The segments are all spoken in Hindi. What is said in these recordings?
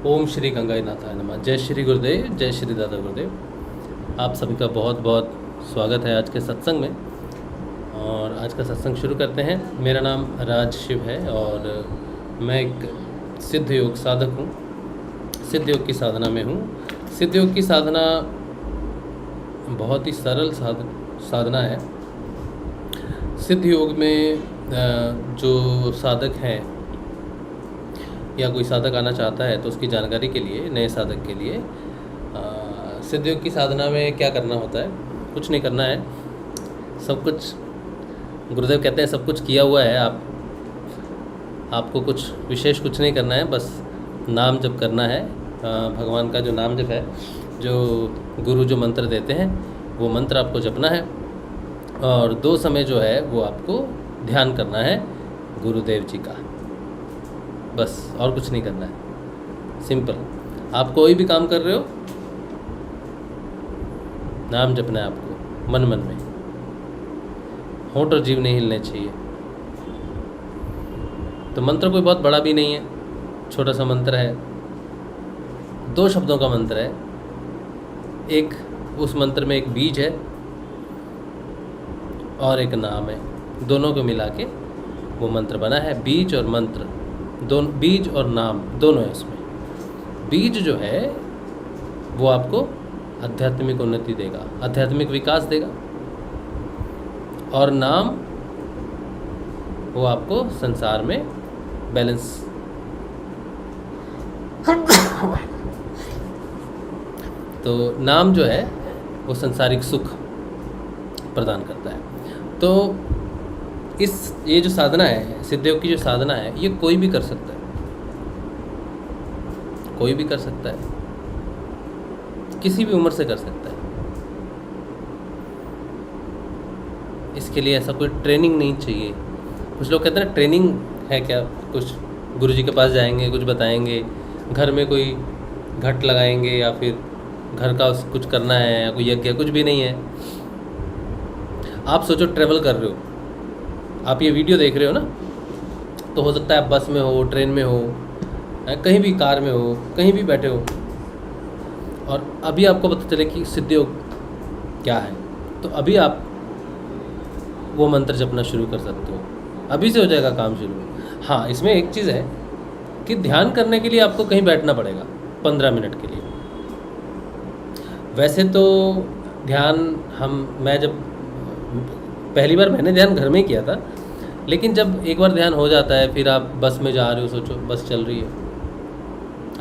ओम श्री गंगाई नाथाय नमः। जय श्री गुरुदेव, जय श्री दादा गुरुदेव। आप सभी का बहुत बहुत स्वागत है आज के सत्संग में। और आज का सत्संग शुरू करते हैं। मेरा नाम राज शिव है और मैं एक सिद्ध योग साधक हूँ। सिद्ध योग की साधना में हूँ। सिद्ध योग की साधना बहुत ही सरल साधना है। सिद्ध योग में जो साधक हैं या कोई साधक आना चाहता है तो उसकी जानकारी के लिए, नए साधक के लिए, सिद्ध योग की साधना में क्या करना होता है? कुछ नहीं करना है। सब कुछ गुरुदेव कहते हैं, सब कुछ किया हुआ है। आपको कुछ विशेष कुछ नहीं करना है, बस नाम जप करना है। भगवान का जो नाम जप है, जो गुरु जो मंत्र देते हैं वो मंत्र आपको जपना है। और 2 समय जो है वो आपको ध्यान करना है गुरुदेव जी का, बस। और कुछ नहीं करना है, सिंपल। आप कोई भी काम कर रहे हो, नाम जपना है आपको मन मन में। होंठ और जीभ नहीं हिलने चाहिए। तो मंत्र कोई बहुत बड़ा भी नहीं है, छोटा सा मंत्र है। 2 शब्दों का मंत्र है। एक, उस मंत्र में एक बीज है और एक नाम है। दोनों को मिला के वो मंत्र बना है। बीज और मंत्र दोनों, बीज और नाम दोनों है उसमें। बीज जो है वो आपको आध्यात्मिक उन्नति देगा, आध्यात्मिक विकास देगा। और नाम वो आपको संसार में बैलेंस तो नाम जो है वो संसारिक सुख प्रदान करता है। तो ये जो साधना है, सिद्ध योग की जो साधना है, ये कोई भी कर सकता है। कोई भी कर सकता है, किसी भी उम्र से कर सकता है। इसके लिए ऐसा कोई ट्रेनिंग नहीं चाहिए। कुछ लोग कहते हैं ना, ट्रेनिंग है क्या? कुछ गुरुजी के पास जाएंगे, कुछ बताएंगे, घर में कोई घट लगाएंगे या फिर घर का कुछ करना है या कोई यज्ञ, कुछ भी नहीं है। आप सोचो, ट्रैवल कर रहे हो, आप ये वीडियो देख रहे हो ना, तो हो सकता है आप बस में हो, ट्रेन में हो, कहीं भी, कार में हो, कहीं भी बैठे हो, और अभी आपको पता चले कि सिद्ध योग क्या है, तो अभी आप वो मंत्र जपना शुरू कर सकते हो। अभी से हो जाएगा काम शुरू। हाँ, इसमें एक चीज़ है कि ध्यान करने के लिए आपको कहीं बैठना पड़ेगा 15 मिनट के लिए। वैसे तो ध्यान मैं जब पहली बार मैंने ध्यान घर में ही किया था, लेकिन जब एक बार ध्यान हो जाता है, फिर आप बस में जा रहे हो, सोचो बस चल रही है,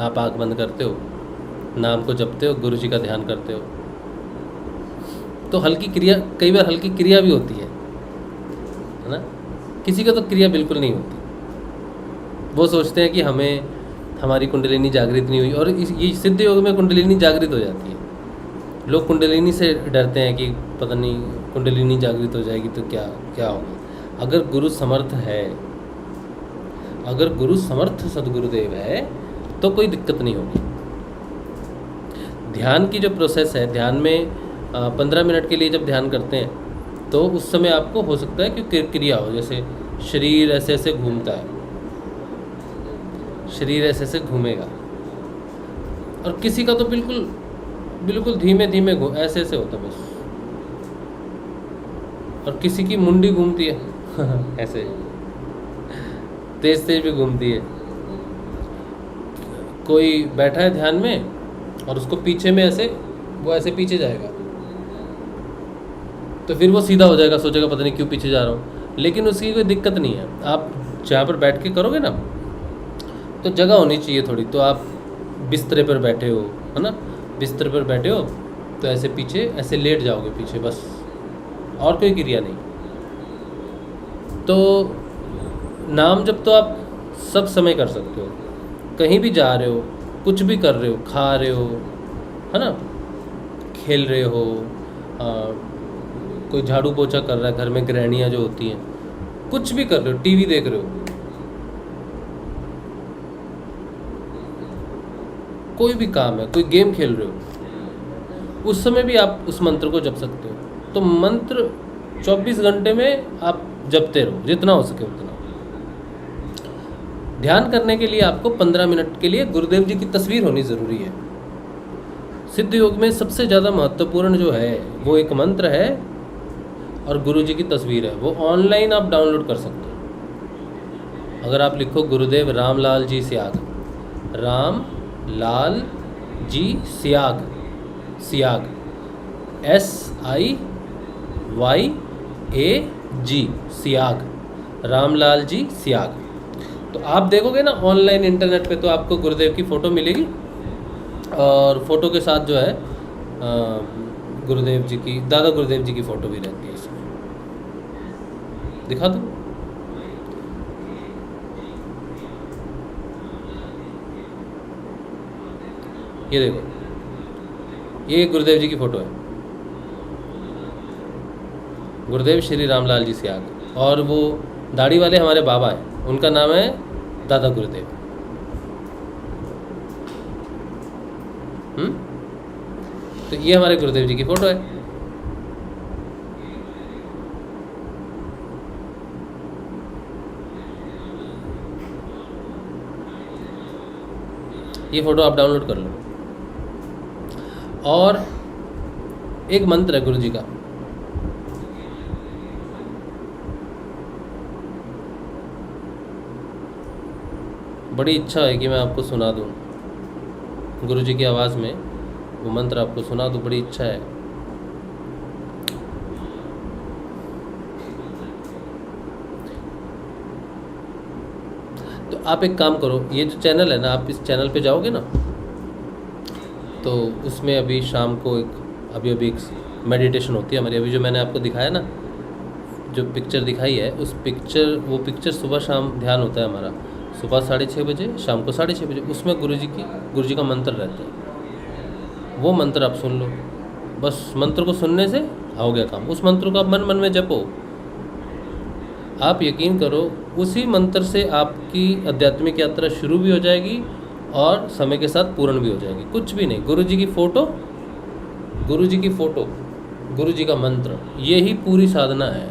आप आँख बंद करते हो, नाम को जपते हो, गुरु जी का ध्यान करते हो, तो हल्की क्रिया, कई बार हल्की क्रिया भी होती है ना। किसी का तो क्रिया बिल्कुल नहीं होती। वो सोचते हैं कि हमारी कुंडलिनी जागृत नहीं हुई, और ये सिद्ध योग में कुंडलिनी जागृत हो जाती है। लोग कुंडलिनी से डरते हैं कि पता नहीं कुंडलिनी जागृत हो जाएगी तो क्या होगा। अगर गुरु समर्थ है, अगर गुरु समर्थ सदगुरुदेव है, तो कोई दिक्कत नहीं होगी। ध्यान की जो प्रोसेस है, ध्यान में 15 मिनट के लिए जब ध्यान करते हैं तो उस समय आपको हो सकता है कि क्रिया हो, जैसे शरीर ऐसे ऐसे घूमता है, शरीर ऐसे ऐसे घूमेगा, और किसी का तो बिल्कुल धीमे धीमे ऐसे ऐसे होता है बस, और किसी की मुंडी घूमती है ऐसे तेज तेज भी घूमती है। कोई बैठा है ध्यान में और उसको पीछे में ऐसे, वो ऐसे पीछे जाएगा, तो फिर वो सीधा हो जाएगा, सोचेगा पता नहीं क्यों पीछे जा रहा हूँ, लेकिन उसकी कोई दिक्कत नहीं है। आप जहाँ पर बैठ के करोगे ना, तो जगह होनी चाहिए थोड़ी। तो आप बिस्तर पर बैठे हो, है ना, बिस्तर पर बैठे हो तो ऐसे पीछे ऐसे लेट जाओगे पीछे, बस, और कोई क्रिया नहीं। तो नाम जब तो आप सब समय कर सकते हो, कहीं भी जा रहे हो, कुछ भी कर रहे हो, खा रहे हो, है ना, खेल रहे हो, कोई झाड़ू पोछा कर रहा है, घर में गृहिणियाँ जो होती हैं, कुछ भी कर रहे हो, टीवी देख रहे हो, कोई भी काम है, कोई गेम खेल रहे हो, उस समय भी आप उस मंत्र को जप सकते हो। तो मंत्र 24 घंटे में आप जपते रहो, जितना हो सके उतना। ध्यान करने के लिए आपको 15 मिनट के लिए गुरुदेव जी की तस्वीर होनी ज़रूरी है। सिद्ध योग में सबसे ज़्यादा महत्वपूर्ण जो है वो एक मंत्र है और गुरु जी की तस्वीर है। वो ऑनलाइन आप डाउनलोड कर सकते हो। अगर आप लिखो गुरुदेव रामलाल जी स्याग, राम लाल जी स्याग, स्याग SIYAG, स्याग, रामलाल जी स्याग। तो आप देखोगे ना ऑनलाइन इंटरनेट पे, तो आपको गुरुदेव की फ़ोटो मिलेगी और फ़ोटो के साथ जो है गुरुदेव जी की, दादा गुरुदेव जी की फ़ोटो भी रहती है इसमें। दिखा दूँ? ये देखो, ये गुरुदेव जी की फ़ोटो है, गुरुदेव श्री रामलाल जी स्याग। और वो दाढ़ी वाले हमारे बाबा हैं, उनका नाम है दादा गुरुदेव। तो ये हमारे गुरुदेव जी की फ़ोटो है। ये फ़ोटो आप डाउनलोड कर लो। और एक मंत्र है गुरु जी का, बड़ी इच्छा है कि मैं आपको सुना दूं, गुरु जी की आवाज़ में वो मंत्र आपको सुना दूं, बड़ी इच्छा है। तो आप एक काम करो, ये जो चैनल है ना, आप इस चैनल पे जाओगे ना, तो उसमें अभी शाम को अभी एक मेडिटेशन होती है हमारी। अभी जो मैंने आपको दिखाया ना, जो पिक्चर दिखाई है, वो पिक्चर सुबह शाम ध्यान होता है हमारा, सुबह 6:30 बजे, शाम को 6:30 बजे। उसमें गुरु जी का मंत्र रहता है। वो मंत्र आप सुन लो, बस मंत्र को सुनने से हो गया काम। उस मंत्र को आप मन मन में जपो। आप यकीन करो, उसी मंत्र से आपकी आध्यात्मिक यात्रा शुरू भी हो जाएगी और समय के साथ पूर्ण भी हो जाएगी। कुछ भी नहीं, गुरु जी की फ़ोटो, गुरु जी का मंत्र, यही पूरी साधना है।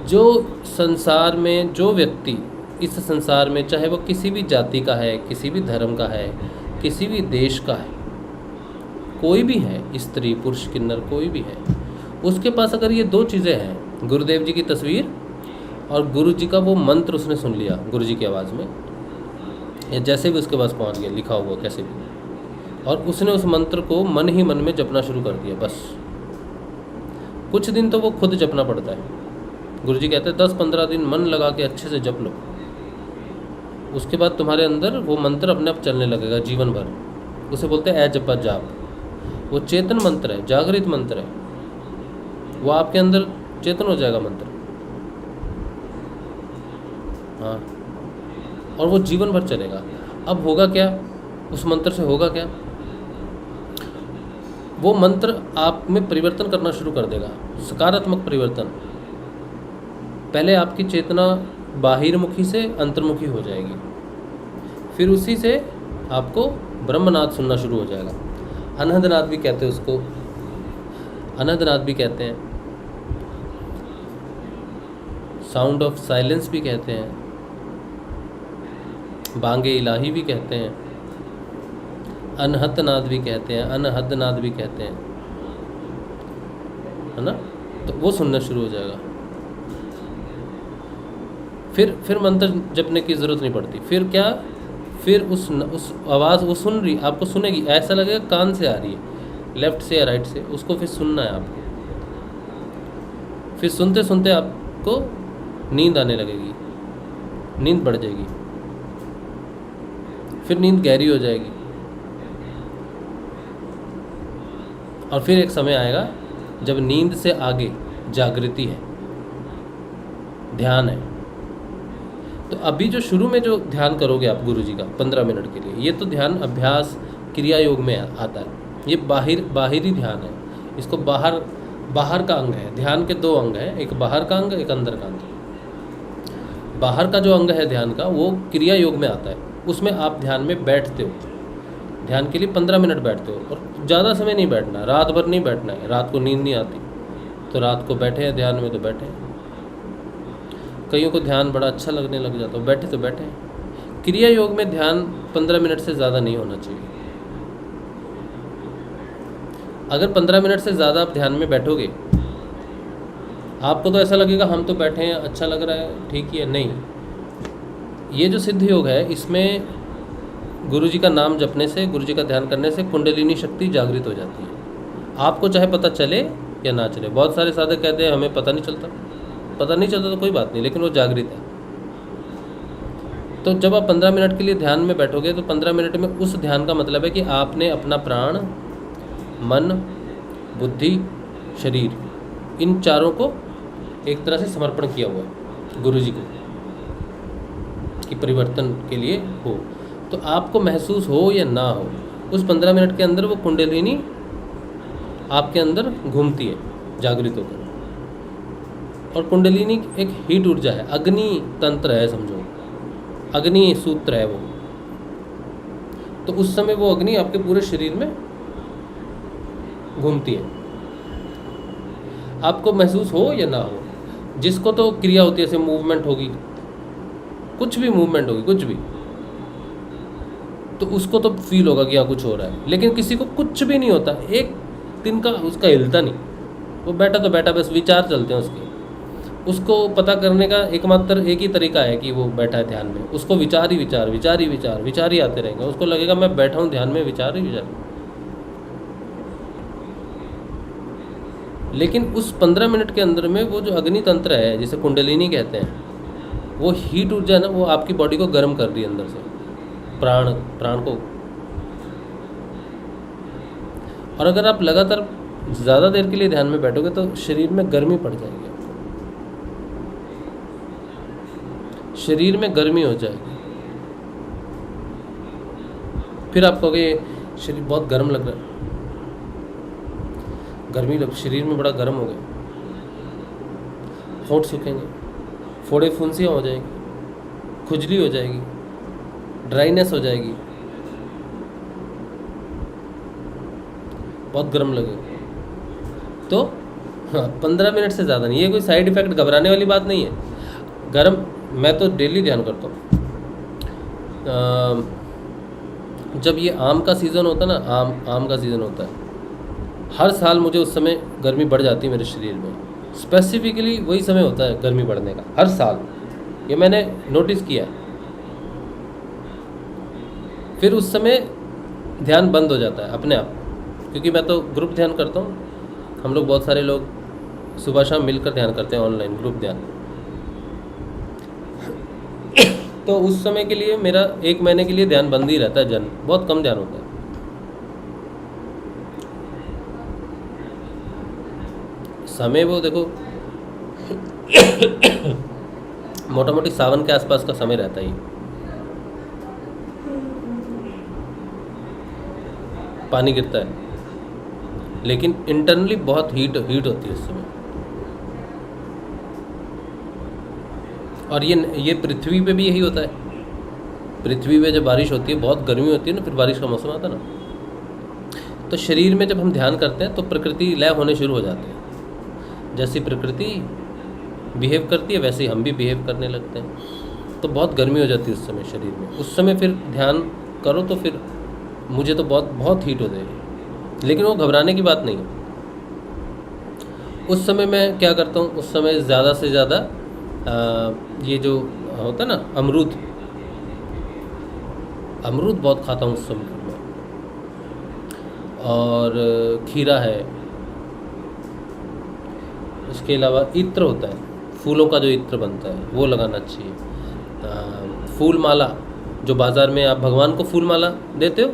जो संसार में, जो व्यक्ति इस संसार में, चाहे वो किसी भी जाति का है, किसी भी धर्म का है, किसी भी देश का है, कोई भी है, स्त्री पुरुष किन्नर कोई भी है, उसके पास अगर ये दो चीज़ें हैं, गुरुदेव जी की तस्वीर और गुरु जी का वो मंत्र उसने सुन लिया गुरु जी की आवाज़ में, या जैसे भी उसके पास पहुंच गया, लिखा हुआ कैसे भी, और उसने उस मंत्र को मन ही मन में जपना शुरू कर दिया, बस कुछ दिन तो वो खुद जपना पड़ता है। गुरुजी कहते हैं 10-15 दिन मन लगा के अच्छे से जप लो, उसके बाद तुम्हारे अंदर वो मंत्र अपने आप चलने लगेगा जीवन भर। उसे बोलते हैं जपा जाप। वो चेतन मंत्र है, जागृत मंत्र है, वो आपके अंदर चेतन हो जाएगा मंत्र। हाँ, और वो जीवन भर चलेगा। अब होगा क्या, उस मंत्र से होगा क्या, वो मंत्र आप में परिवर्तन करना शुरू कर देगा, सकारात्मक परिवर्तन। पहले आपकी चेतना बाहिर्मुखी से अंतर्मुखी हो जाएगी, फिर उसी से आपको ब्रह्मनाद सुनना शुरू हो जाएगा। अनहदनाद भी कहते हैं उसको, अनहदनाद भी कहते हैं, साउंड ऑफ साइलेंस भी कहते हैं, बांगे इलाही भी कहते हैं, अनहतनाद भी कहते हैं, अनहदनाद भी कहते हैं, है ना। तो वो सुनना शुरू हो जाएगा। फिर मंत्र जपने की ज़रूरत नहीं पड़ती। फिर क्या, फिर उस आवाज़ वो सुन रही, आपको सुनेगी, ऐसा लगेगा कान से आ रही है, लेफ्ट से या राइट से, उसको फिर सुनना है आपको। फिर सुनते सुनते आपको नींद आने लगेगी, नींद बढ़ जाएगी, फिर नींद गहरी हो जाएगी, और फिर एक समय आएगा जब नींद से आगे जागृति है, ध्यान है। तो अभी जो शुरू में जो ध्यान करोगे आप गुरु जी का 15 मिनट के लिए, ये तो ध्यान अभ्यास क्रिया योग में आता है। ये बाहरी ध्यान है, इसको बाहर का अंग है। ध्यान के 2 अंग हैं, एक बाहर का अंग, एक अंदर का अंग। बाहर का जो अंग है ध्यान का, वो क्रिया योग में आता है। उसमें आप ध्यान में बैठते हो, ध्यान के लिए 15 मिनट बैठते हो, और ज़्यादा समय नहीं बैठना, रात भर नहीं बैठना है। रात को नींद नहीं आती तो रात को बैठे हैं ध्यान में, तो बैठे हैं। कईयों को ध्यान बड़ा अच्छा लगने लग जाता है, बैठे तो बैठे हैं। क्रिया योग में ध्यान 15 मिनट से ज़्यादा नहीं होना चाहिए। अगर 15 मिनट से ज़्यादा आप ध्यान में बैठोगे, आपको तो ऐसा लगेगा हम तो बैठे हैं, अच्छा लग रहा है, ठीक ही है। नहीं, ये जो सिद्ध योग है, इसमें गुरु जी का नाम जपने से, गुरु जी का ध्यान करने से कुंडलिनी शक्ति जागृत हो जाती है। आपको चाहे पता चले या ना चले। बहुत सारे साधक कहते हैं हमें पता नहीं चलता तो कोई बात नहीं, लेकिन वो जागृत है। तो जब आप 15 मिनट के लिए ध्यान में बैठोगे, तो 15 मिनट में उस ध्यान का मतलब है कि आपने अपना प्राण, मन, बुद्धि, शरीर, इन चारों को एक तरह से समर्पण किया हुआ है गुरु जी को, कि परिवर्तन के लिए हो। तो आपको महसूस हो या ना हो, उस 15 मिनट के अंदर वो कुंडलिनी आपके अंदर घूमती है जागृत होकर। और कुंडलिनी एक हीट ऊर्जा है, अग्नि तंत्र है, समझो अग्नि सूत्र है वो। तो उस समय वो अग्नि आपके पूरे शरीर में घूमती है, आपको महसूस हो या ना हो। जिसको तो क्रिया होती है, जैसे मूवमेंट होगी, कुछ भी मूवमेंट होगी, कुछ भी, तो उसको तो फील होगा कि हाँ कुछ हो रहा है। लेकिन किसी को कुछ भी नहीं होता, एक दिन का उसका हिलता नहीं, वो बैठा तो बैठा, बस विचार चलते हैं उसके। उसको पता करने का एकमात्र एक ही तरीका है कि वो बैठा है ध्यान में, उसको विचार ही आते रहेंगे। उसको लगेगा मैं बैठा हूँ ध्यान में, विचार ही विचार। लेकिन उस 15 मिनट के अंदर में वो जो अग्नि तंत्र है, जिसे कुंडलिनी कहते हैं, वो हीट ऊर्जा है ना, वो आपकी बॉडी को गर्म कर रही है अंदर से, प्राण को। और अगर आप लगातार ज़्यादा देर के लिए ध्यान में बैठोगे तो शरीर में गर्मी पड़ जाएगी, शरीर में गर्मी हो जाएगी। फिर आप कहोगे शरीर बहुत गर्म लग रहा है, गर्मी लग, शरीर में बड़ा गर्म हो गया, होंठ सूखेंगे, फोड़े फुंसियाँ हो जाएंगी, खुजली हो जाएगी, ड्राइनेस हो जाएगी, बहुत गर्म लगेगा। तो हाँ, 15 मिनट से ज़्यादा नहीं। ये कोई साइड इफ़ेक्ट, घबराने वाली बात नहीं है। गर्म, मैं तो डेली ध्यान करता हूँ। जब ये आम का सीज़न होता है ना, आम का सीज़न होता है, हर साल मुझे उस समय गर्मी बढ़ जाती है मेरे शरीर में। स्पेसिफिकली वही समय होता है गर्मी बढ़ने का, हर साल। ये मैंने नोटिस किया है। फिर उस समय ध्यान बंद हो जाता है अपने आप, क्योंकि मैं तो ग्रुप ध्यान करता हूँ। हम लोग बहुत सारे लोग सुबह शाम मिलकर ध्यान करते हैं, ऑनलाइन ग्रुप ध्यान। तो उस समय के लिए मेरा 1 महीने के लिए ध्यान बंद ही रहता है, बहुत कम ध्यान होता है। समय वो देखो मोटा मोटी सावन के आसपास का समय रहता ही। पानी गिरता है, लेकिन इंटरनली बहुत हीट होती है उस समय। और ये पृथ्वी पे भी यही होता है। पृथ्वी पे जब बारिश होती है, बहुत गर्मी होती है ना, फिर बारिश का मौसम आता है ना, तो शरीर में जब हम ध्यान करते हैं तो प्रकृति लय होने शुरू हो जाते हैं। जैसी प्रकृति बिहेव करती है वैसे ही हम भी बिहेव करने लगते हैं। तो बहुत गर्मी हो जाती है उस समय शरीर में। उस समय फिर ध्यान करो तो फिर मुझे तो बहुत हीट हो जाएगी, लेकिन वो घबराने की बात नहीं है। उस समय मैं क्या करता हूँ, उस समय ज़्यादा से ज़्यादा ये जो होता है ना अमरूद बहुत खाता हूँ उस समय में, और खीरा है। इसके अलावा इत्र होता है, फूलों का जो इत्र बनता है वो लगाना चाहिए। फूल माला, जो बाज़ार में आप भगवान को फूल माला देते हो,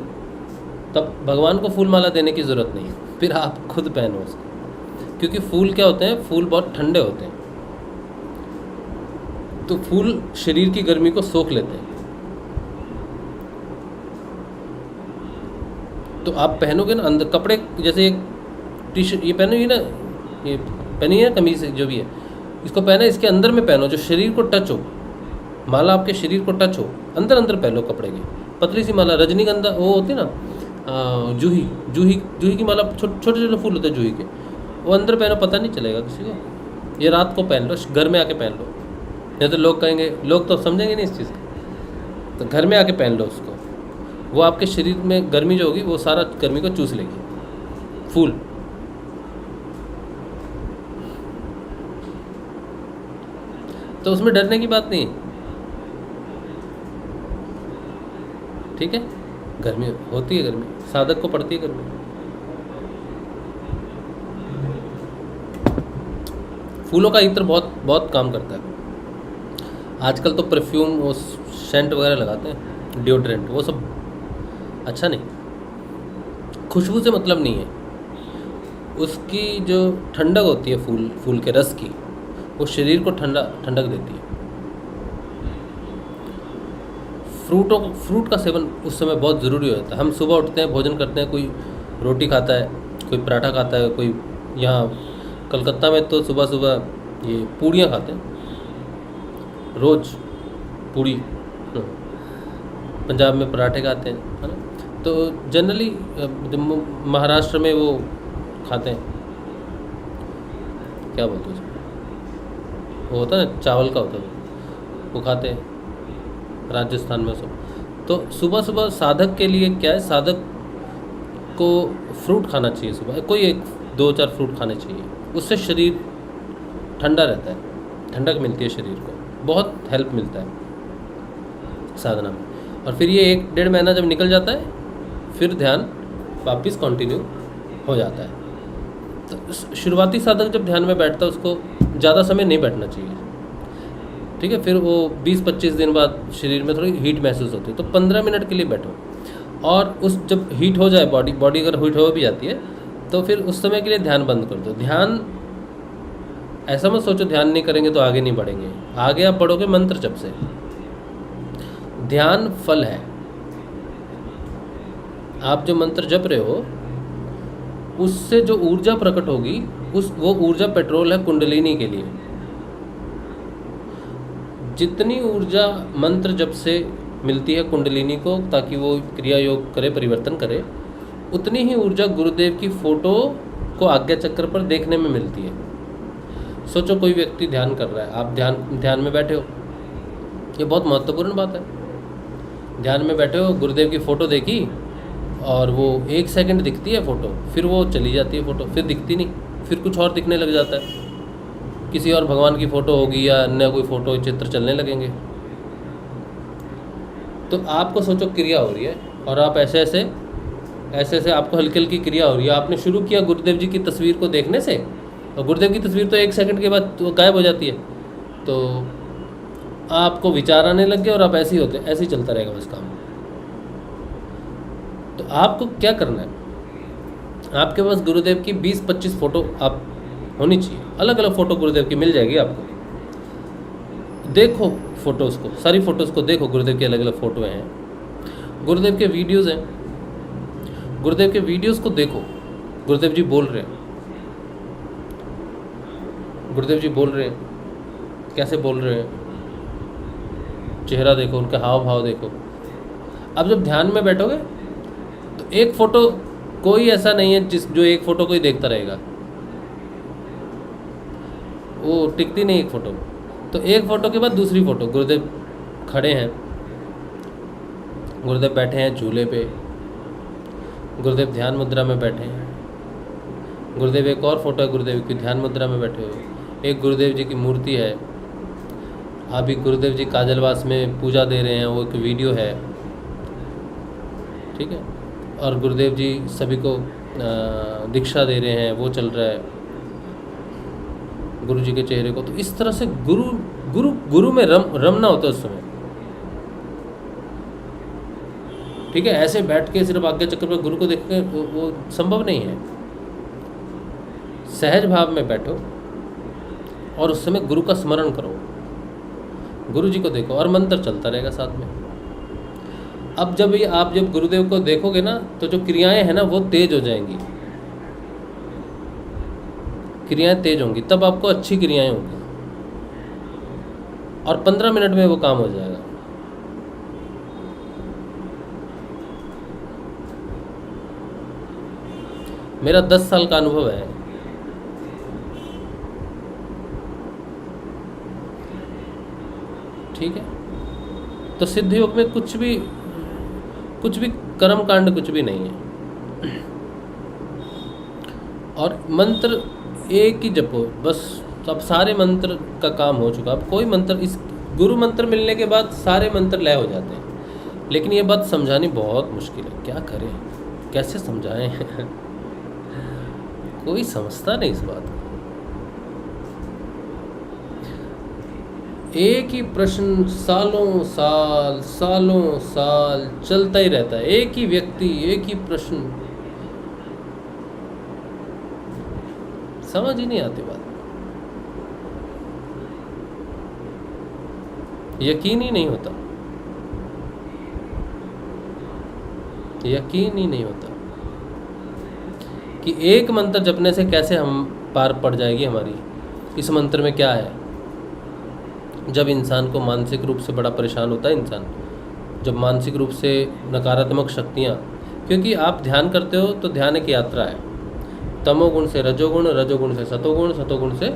तब भगवान को फूल माला देने की ज़रूरत नहीं है, फिर आप खुद पहनो उसको। क्योंकि फूल क्या होते हैं, फूल बहुत ठंडे होते हैं, तो फूल शरीर की गर्मी को सोख लेते हैं। तो आप पहनोगे ना अंदर कपड़े, जैसे टी शर्ट ये पहनोगे ना, ये पहनी है कमीज जो भी है, इसको पहना इसके अंदर में पहनो, जो शरीर को टच हो, माला आपके शरीर को टच हो, अंदर पहनो कपड़े की। पतली सी माला, रजनीगंधा वो होती है ना, जूही की माला, छोटे फूल होते हैं जूही के, वो अंदर पहनो, पता नहीं चलेगा किसी को। ये रात को पहन लो, घर में आके पहन लो, नहीं तो लोग कहेंगे, लोग तो समझेंगे नहीं इस चीज़ को। तो घर में आके पहन लो उसको, वो आपके शरीर में गर्मी जो होगी वो सारा गर्मी को चूस लेगी फूल। तो उसमें डरने की बात नहीं है, ठीक है। गर्मी होती है, गर्मी साधक को पड़ती है गर्मी। फूलों का इत्र बहुत बहुत काम करता है। आजकल तो परफ्यूम, वो सेंट वगैरह लगाते हैं, डिओड्रेंट, वो सब अच्छा नहीं। खुशबू से मतलब नहीं है, उसकी जो ठंडक होती है फूल के रस की, वो शरीर को ठंडक देती है। फ्रूट का सेवन उस समय बहुत ज़रूरी होता है। हम सुबह उठते हैं, भोजन करते हैं, कोई रोटी खाता है, कोई पराठा खाता है, कोई यहाँ कलकत्ता में तो सुबह सुबह ये पूड़ियाँ खाते हैं, रोज़ पूड़ी। पंजाब में पराठे खाते हैं, है ना। तो जनरली महाराष्ट्र में वो खाते हैं, क्या बोलते हैं उसको, वो होता है चावल का होता है, वो खाते हैं राजस्थान में सब। तो सुबह सुबह साधक के लिए क्या है, साधक को फ्रूट खाना चाहिए सुबह, कोई एक 2-4 फ्रूट खाने चाहिए। उससे शरीर ठंडा रहता है, ठंडक मिलती है शरीर को, बहुत हेल्प मिलता है साधना में। और फिर ये 1-1.5 महीना जब निकल जाता है, फिर ध्यान वापस कंटिन्यू हो जाता है। तो शुरुआती साधक जब ध्यान में बैठता है उसको ज़्यादा समय नहीं बैठना चाहिए, ठीक है। फिर वो 20-25 दिन बाद शरीर में थोड़ी हीट महसूस होती है, तो 15 मिनट के लिए बैठो। और उस जब हीट हो जाए बॉडी अगर हीट हो भी जाती है, तो फिर उस समय के लिए ध्यान बंद कर दो। ध्यान ऐसा मत सोचो ध्यान नहीं करेंगे तो आगे नहीं बढ़ेंगे, आगे आप बढ़ोगे मंत्र जप से। ध्यान फल है, आप जो मंत्र जप रहे हो उससे जो ऊर्जा प्रकट होगी, वो ऊर्जा पेट्रोल है कुंडलिनी के लिए। जितनी ऊर्जा मंत्र जप से मिलती है कुंडलिनी को ताकि वो क्रिया योग करे, परिवर्तन करे, उतनी ही ऊर्जा गुरुदेव की फ़ोटो को आज्ञा चक्र पर देखने में मिलती है। सोचो कोई व्यक्ति ध्यान कर रहा है, आप ध्यान में बैठे हो, ये बहुत महत्वपूर्ण बात है। ध्यान में बैठे हो, गुरुदेव की फ़ोटो देखी और वो 1 सेकंड दिखती है फ़ोटो, फिर वो चली जाती है फ़ोटो, फिर दिखती नहीं, फिर कुछ और दिखने लग जाता है, किसी और भगवान की फ़ोटो होगी या अन्य कोई फ़ोटो चित्र चलने लगेंगे। तो आपको सोचो क्रिया हो रही है और आप ऐसे ऐसे आपको हल्की हल्की क्रिया हो रही है। आपने शुरू किया गुरुदेव जी की तस्वीर को देखने से, और गुरुदेव की तस्वीर तो 1 सेकंड के बाद तो गायब हो जाती है, तो आपको विचार आने लग गए और आप ऐसे ही चलता रहेगा बस काम। तो आपको क्या करना है, आपके पास गुरुदेव की 20-25 फ़ोटो आप होनी चाहिए, अलग अलग फ़ोटो गुरुदेव की मिल जाएगी आपको। देखो फ़ोटोज़ को, सारी फ़ोटोज़ को देखो, गुरुदेव की अलग अलग फ़ोटो हैं, गुरुदेव के वीडियोज़ हैं, गुरुदेव के वीडियोज़ को देखो। गुरुदेव जी बोल रहे हैं, गुरुदेव जी बोल रहे हैं, कैसे बोल रहे हैं, चेहरा देखो, उनका हाव भाव देखो। अब जब ध्यान में बैठोगे तो एक फ़ोटो, कोई ऐसा नहीं है जो एक फ़ोटो को ही देखता रहेगा, वो टिकती नहीं एक फ़ोटो। तो एक फ़ोटो के बाद दूसरी फ़ोटो, गुरुदेव खड़े हैं, गुरुदेव बैठे हैं झूले पे, गुरुदेव ध्यान मुद्रा में बैठे हैं, गुरुदेव एक और फ़ोटो है गुरुदेव की ध्यान मुद्रा में बैठे हुए, एक गुरुदेव जी की मूर्ति है, अभी गुरुदेव जी काजलवास में पूजा दे रहे हैं, वो एक वीडियो है, ठीक है। और गुरुदेव जी सभी को दीक्षा दे रहे हैं, वो चल रहा है गुरु जी के चेहरे को। तो इस तरह से गुरु में रमना होता है उस समय, ठीक है। ऐसे बैठ के सिर्फ आज्ञा चक्र पर गुरु को देख के वो संभव नहीं है। सहज भाव में बैठो और उस समय गुरु का स्मरण करो, गुरु जी को देखो और मंत्र चलता रहेगा साथ में। अब आप जब गुरुदेव को देखोगे ना, तो जो क्रियाएं हैं ना वो तेज हो जाएंगी, क्रियाएं तेज होंगी, तब आपको अच्छी क्रियाएं होंगी और 15 मिनट में वो काम हो जाएगा। मेरा 10 साल का अनुभव है। ठीक है। तो सिद्ध योग में कुछ भी कर्म कांड कुछ भी नहीं है। और मंत्र एक ही जपो बस। अब सारे मंत्र का काम हो चुका। अब कोई मंत्र, इस गुरु मंत्र मिलने के बाद सारे मंत्र लय हो जाते हैं। लेकिन ये बात समझानी बहुत मुश्किल है। क्या करें, कैसे समझाएं? कोई समझता नहीं इस बात को। एक ही प्रश्न सालों साल चलता ही रहता है। एक ही व्यक्ति, एक ही प्रश्न, समझ ही नहीं आती बात। यकीन ही नहीं होता, यकीन ही नहीं होता कि एक मंत्र जपने से कैसे हम पार पड़ जाएगी हमारी। इस मंत्र में क्या है? जब इंसान को मानसिक रूप से बड़ा परेशान होता है, इंसान जब मानसिक रूप से नकारात्मक शक्तियाँ, क्योंकि आप ध्यान करते हो तो ध्यान एक यात्रा है। तमोगुण से रजोगुण, रजोगुण से सतोगुण, सतोगुण से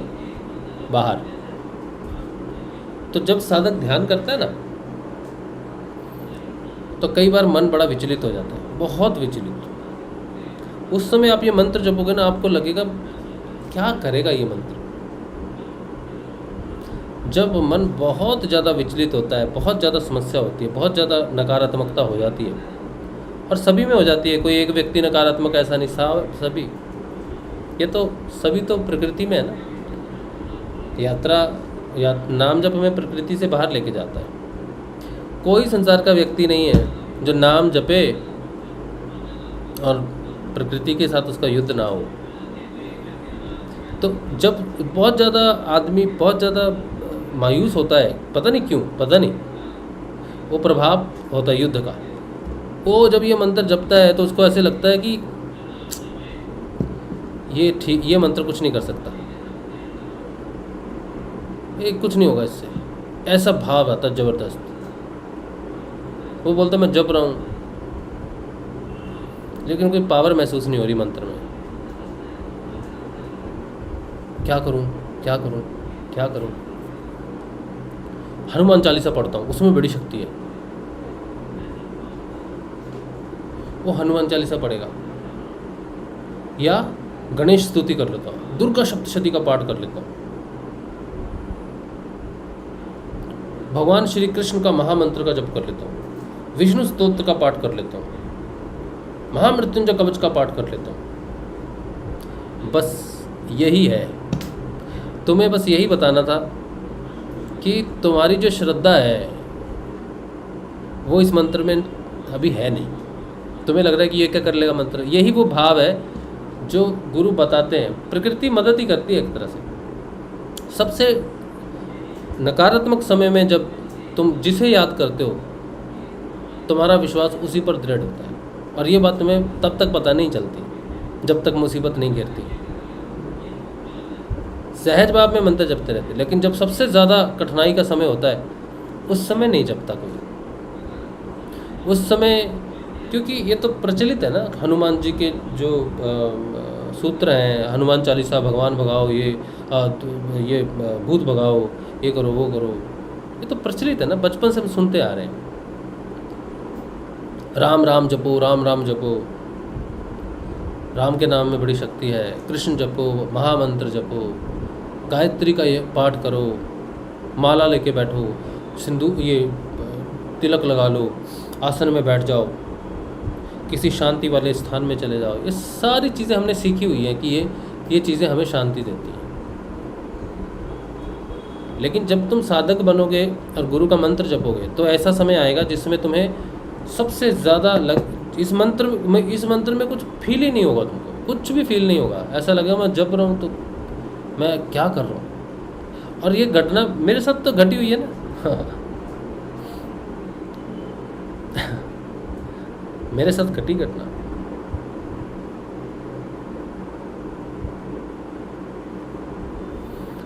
बाहर। तो जब साधक ध्यान करता है ना, तो कई बार मन बड़ा विचलित हो जाता है, बहुत विचलित। उस समय आप ये मंत्र जपोगे ना, आपको लगेगा क्या करेगा ये मंत्र। जब मन बहुत ज़्यादा विचलित होता है, बहुत ज़्यादा समस्या होती है, बहुत ज़्यादा नकारात्मकता हो जाती है, और सभी में हो जाती है, कोई एक व्यक्ति नकारात्मक ऐसा नहीं, सभी, ये तो सभी तो प्रकृति में है ना। यात्रा या नाम जप हमें प्रकृति से बाहर लेके जाता है। कोई संसार का व्यक्ति नहीं है जो नाम जपे और प्रकृति के साथ उसका युद्ध ना हो। तो जब बहुत ज़्यादा आदमी बहुत ज़्यादा मायूस होता है, पता नहीं क्यों, पता नहीं, वो प्रभाव होता है युद्ध का। वो जब ये मंत्र जपता है तो उसको ऐसे लगता है कि ये मंत्र कुछ नहीं कर सकता, ये कुछ नहीं होगा इससे, ऐसा भाव आता है जबरदस्त। वो बोलता मैं जप रहा हूँ, लेकिन कोई पावर महसूस नहीं हो रही मंत्र में। क्या करूँ, क्या करूँ, क्या करूँ? हनुमान चालीसा पढ़ता हूँ, उसमें बड़ी शक्ति है, वो हनुमान चालीसा पढ़ेगा। या गणेश स्तुति कर लेता हूँ, दुर्गा सप्तशती का पाठ कर लेता हूँ, भगवान श्री कृष्ण का महामंत्र का जप कर लेता हूँ, विष्णु स्तोत्र का पाठ कर लेता हूँ, महामृत्युंजय कवच का पाठ कर लेता हूँ। बस यही है, तुम्हें बस यही बताना था कि तुम्हारी जो श्रद्धा है वो इस मंत्र में अभी है नहीं। तुम्हें लग रहा है कि ये क्या कर लेगा मंत्र। यही वो भाव है जो गुरु बताते हैं। प्रकृति मदद ही करती है एक तरह से। सबसे नकारात्मक समय में जब तुम जिसे याद करते हो, तुम्हारा विश्वास उसी पर दृढ़ होता है, और ये बात तुम्हें तब तक पता नहीं चलती जब तक मुसीबत नहीं गिरती। सहज भाव में मंत्र जपते रहते, लेकिन जब सबसे ज़्यादा कठिनाई का समय होता है, उस समय नहीं जपता कोई। उस समय, क्योंकि ये तो प्रचलित है ना, हनुमान जी के जो सूत्र हैं, हनुमान चालीसा, भगवान भगाओ, ये भूत भगाओ, ये करो वो करो, ये तो प्रचलित है ना, बचपन से हम सुनते आ रहे हैं। राम राम जपो, राम राम जपो, राम के नाम में बड़ी शक्ति है, कृष्ण जपो, महामंत्र जपो, गायत्री का ये पाठ करो, माला लेके बैठो, ये तिलक लगा लो, आसन में बैठ जाओ, किसी शांति वाले स्थान में चले जाओ। ये सारी चीज़ें हमने सीखी हुई हैं कि ये चीज़ें हमें शांति देती हैं। लेकिन जब तुम साधक बनोगे और गुरु का मंत्र जपोगे, तो ऐसा समय आएगा जिसमें तुम्हें सबसे ज़्यादा इस मंत्र में कुछ फील ही नहीं होगा, तुमको कुछ भी फील नहीं होगा। ऐसा लगेगा मैं जप रहा हूँ तो मैं क्या कर रहा हूँ। और ये घटना मेरे साथ तो घटी हुई है ना। मेरे साथ घटी घटना।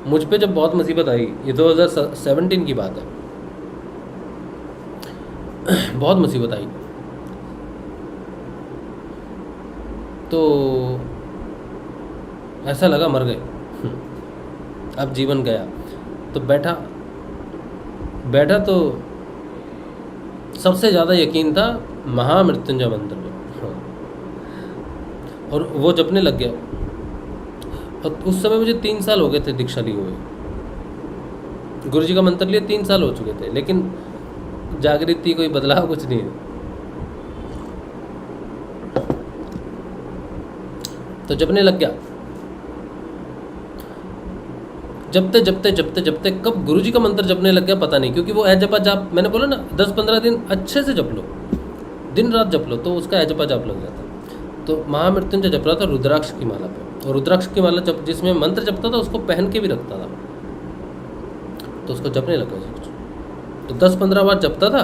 मुझ पे जब बहुत मुसीबत आई, ये 2017 की बात है, बहुत मुसीबत आई, तो ऐसा लगा मर गए, अब जीवन गया। तो बैठा, बैठा तो सबसे ज़्यादा यकीन था महामृत्युंजय मंत्र में। हाँ। और वो जपने लग गया। और उस समय मुझे 3 साल हो गए थे दीक्षा लिए हुए। गुरु जी का मंत्र लिए 3 साल हो चुके थे, लेकिन जागृति कोई बदलाव कुछ नहीं है। तो जपने लग गया। जपते जपते जपते जपते कब गुरु जी का मंत्र जपने लग गया पता नहीं, क्योंकि वो है जपा जाप, मैंने बोला ना 10-15 दिन अच्छे से जप लो, दिन रात जप लो, तो उसका एजपा जाप लग जाता। तो महामृत्युंजय जप रहा था रुद्राक्ष की माला पे, और रुद्राक्ष की माला जब जिसमें मंत्र जपता था उसको पहन के भी रखता था, तो उसको जपने लगा। तो 10-15 बार जपता था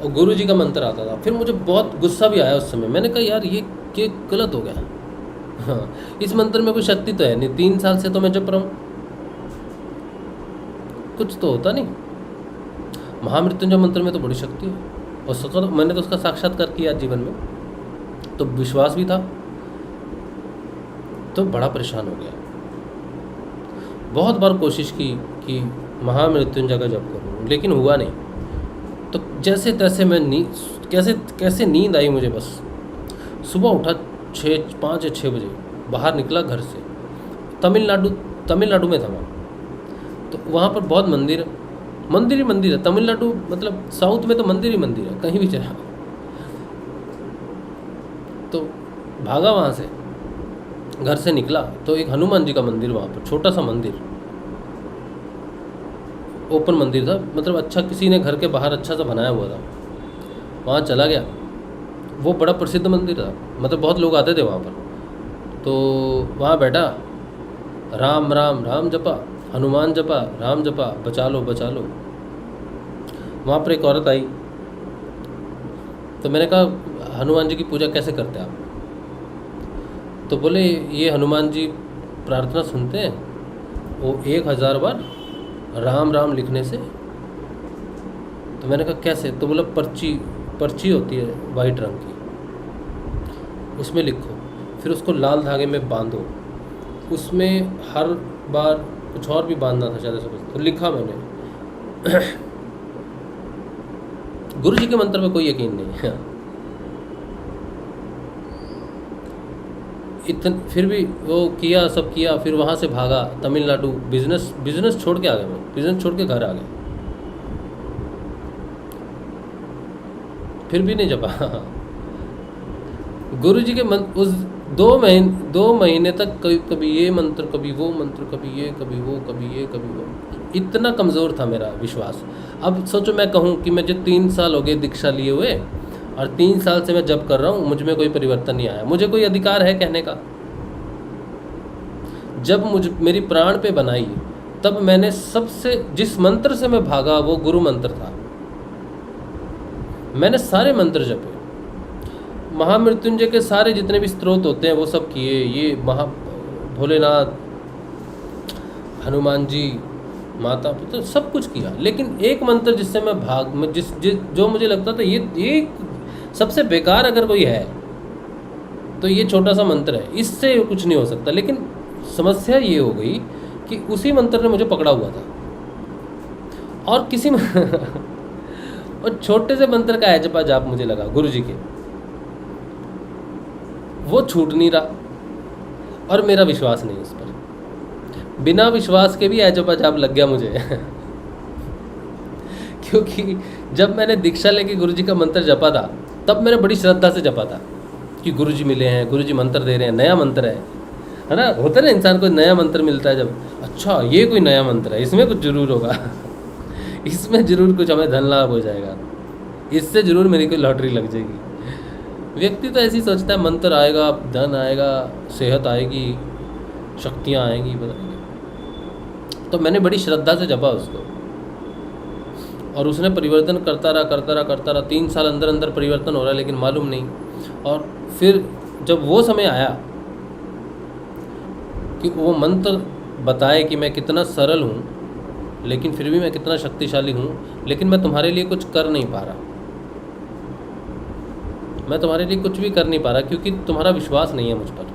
और गुरु जी का मंत्र आता था। फिर मुझे बहुत गुस्सा भी आया उस समय। मैंने कहा यार ये गलत हो गया। हाँ, इस मंत्र में कोई शक्ति तो है नहीं, 3 साल से तो मैं जप रहा हूँ, कुछ तो होता नहीं। महामृत्युंजय मंत्र में तो बड़ी शक्ति है, और सकर मैंने तो उसका साक्षात्कार किया जीवन में, तो विश्वास भी था। तो बड़ा परेशान हो गया। बहुत बार कोशिश की कि महामृत्युंजय का जप करूँ, लेकिन हुआ नहीं। तो जैसे तैसे मैं कैसे नींद आई मुझे। बस सुबह उठा 5 या 6 बजे, बाहर निकला घर से। तमिलनाडु में था मैं। तो वहाँ पर बहुत मंदिर ही मंदिर है। तमिलनाडु मतलब साउथ में तो मंदिर ही मंदिर है, कहीं भी चला। तो भागा वहाँ से, घर से निकला तो एक हनुमान जी का मंदिर वहाँ पर, छोटा सा मंदिर, ओपन मंदिर था, मतलब अच्छा किसी ने घर के बाहर अच्छा सा बनाया हुआ था। वहाँ चला गया। वो बड़ा प्रसिद्ध मंदिर था, मतलब बहुत लोग आते थे वहाँ पर। तो वहाँ बैठा, राम राम राम जपा, हनुमान जपा, राम जपा, बचा लो बचा लो। वहाँ पर एक औरत आई, तो मैंने कहा हनुमान जी की पूजा कैसे करते हैं आप? तो बोले ये हनुमान जी प्रार्थना सुनते हैं, वो 1000 बार राम राम लिखने से। तो मैंने कहा कैसे? तो बोला पर्ची होती है वाइट रंग की, उसमें लिखो, फिर उसको लाल धागे में बांधो, उसमें हर बार कुछ और भी बांधना था शायद, तो लिखा मैंने। गुरु जी के मंत्र में कोई यकीन नहीं है। फिर भी वो किया, सब किया। फिर वहाँ से भागा तमिलनाडु, बिजनेस छोड़ के आ गया मैं, बिजनेस छोड़ के घर आ गया। फिर भी नहीं जपा। गुरु जी के मंत्र उस 2 महीने तक कभी ये मंत्र, कभी वो मंत्र, कभी ये, कभी वो, कभी ये, कभी वो। इतना कमज़ोर था मेरा विश्वास। अब सोचो मैं कहूँ कि मुझे 3 साल हो गए दीक्षा लिए हुए, और 3 साल से मैं जप कर रहा हूँ, मुझ में कोई परिवर्तन नहीं आया। मुझे कोई अधिकार है कहने का? जब मेरी प्राण पे बनाई, तब मैंने जिस मंत्र से मैं भागा वो गुरु मंत्र था। मैंने सारे मंत्र जपे, महामृत्युंजय के सारे जितने भी स्त्रोत होते हैं वो सब किए, ये भोलेनाथ, हनुमान जी, माता पिता, सब कुछ किया। लेकिन एक मंत्र जिससे मैं जो मुझे लगता था ये सबसे बेकार अगर कोई है तो ये छोटा सा मंत्र है, इससे कुछ नहीं हो सकता। लेकिन समस्या ये हो गई कि उसी मंत्र ने मुझे पकड़ा हुआ था, और किसी और छोटे से मंत्र का एजपा जाप मुझे लगा गुरु जी के, वो छूट नहीं रहा, और मेरा विश्वास नहीं उस पर। बिना विश्वास के भी एजपा जाप लग गया मुझे। क्योंकि जब मैंने दीक्षा लेके गुरु जी का मंत्र जपा था, तब मैंने बड़ी श्रद्धा से जपा था कि गुरु जी मिले हैं, गुरु जी मंत्र दे रहे हैं, नया मंत्र है ना? होता है ना, इंसान को नया मंत्र मिलता है जब, अच्छा ये कोई नया मंत्र है, इसमें कुछ जरूर होगा। इसमें जरूर कुछ हमें धन लाभ हो जाएगा, इससे जरूर मेरी कोई लॉटरी लग जाएगी। व्यक्ति तो ऐसे ही सोचता है, मंत्र आएगा, धन आएगा, सेहत आएगी, शक्तियाँ आएंगी, बताइए। तो मैंने बड़ी श्रद्धा से जपा उसको, और उसने परिवर्तन करता रहा। 3 साल अंदर परिवर्तन हो रहा है, लेकिन मालूम नहीं। और फिर जब वो समय आया कि वो मंत्र बताए कि मैं कितना सरल हूँ, लेकिन फिर भी मैं कितना शक्तिशाली हूँ, लेकिन मैं तुम्हारे लिए कुछ कर नहीं पा रहा, मैं तुम्हारे लिए कुछ भी कर नहीं पा रहा, क्योंकि तुम्हारा विश्वास नहीं है मुझ पर।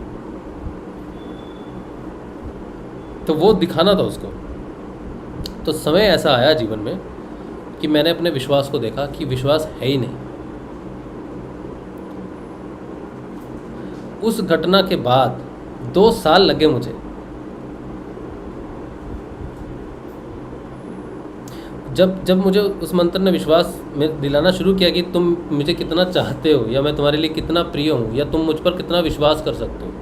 तो वो दिखाना था उसको। तो समय ऐसा आया जीवन में कि मैंने अपने विश्वास को देखा कि विश्वास है ही नहीं। उस घटना के बाद 2 साल लगे मुझे। जब मुझे उस मंत्र ने विश्वास में दिलाना शुरू किया कि तुम मुझे कितना चाहते हो, या मैं तुम्हारे लिए कितना प्रिय हूँ, या तुम मुझ पर कितना विश्वास कर सकते हो।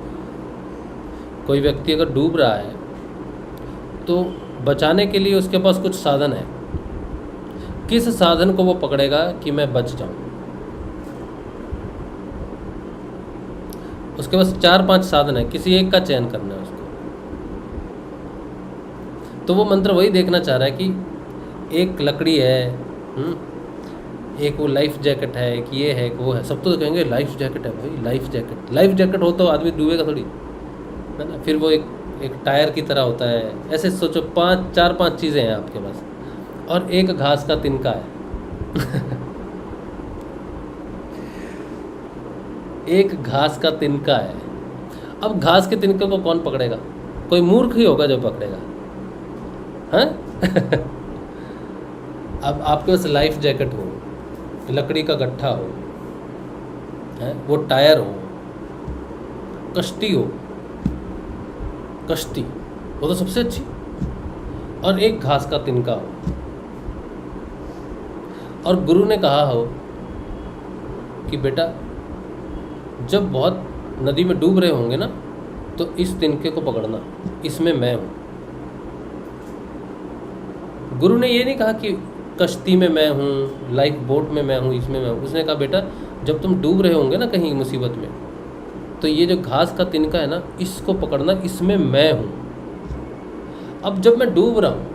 कोई व्यक्ति अगर डूब रहा है तो बचाने के लिए उसके पास कुछ साधन है। किस साधन को वो पकड़ेगा कि मैं बच जाऊं? उसके पास 4-5 साधन है, किसी एक का चयन करना है उसको। तो वो मंत्र वही देखना चाह रहा है कि एक लकड़ी है, एक वो लाइफ जैकेट है, कि ये है, वो है। सब तो कहेंगे लाइफ जैकेट है भाई, लाइफ जैकेट हो तो आदमी डूबेगा थोड़ी, है ना। फिर वो एक टायर की तरह होता है। ऐसे सोचो 4-5 चीज़ें हैं आपके पास, और एक घास का तिनका है। एक घास का तिनका है। अब घास के तिनके को कौन पकड़ेगा? कोई मूर्ख ही होगा जो पकड़ेगा, हैं? अब आपके पास लाइफ जैकेट हो, लकड़ी का गट्ठा हो, है वो टायर हो, कश्ती हो, कश्ती वो तो सबसे अच्छी, और एक घास का तिनका हो, और गुरु ने कहा हो कि बेटा जब बहुत नदी में डूब रहे होंगे ना, तो इस तिनके को पकड़ना, इसमें मैं हूँ। गुरु ने ये नहीं कहा कि कश्ती में मैं हूँ, लाइफ बोट में मैं हूँ, इसमें मैं हूँ। उसने कहा बेटा जब तुम डूब रहे होंगे ना कहीं मुसीबत में, तो ये जो घास का तिनका है ना, इसको पकड़ना, इसमें मैं हूँ। अब जब मैं डूब रहा हूँ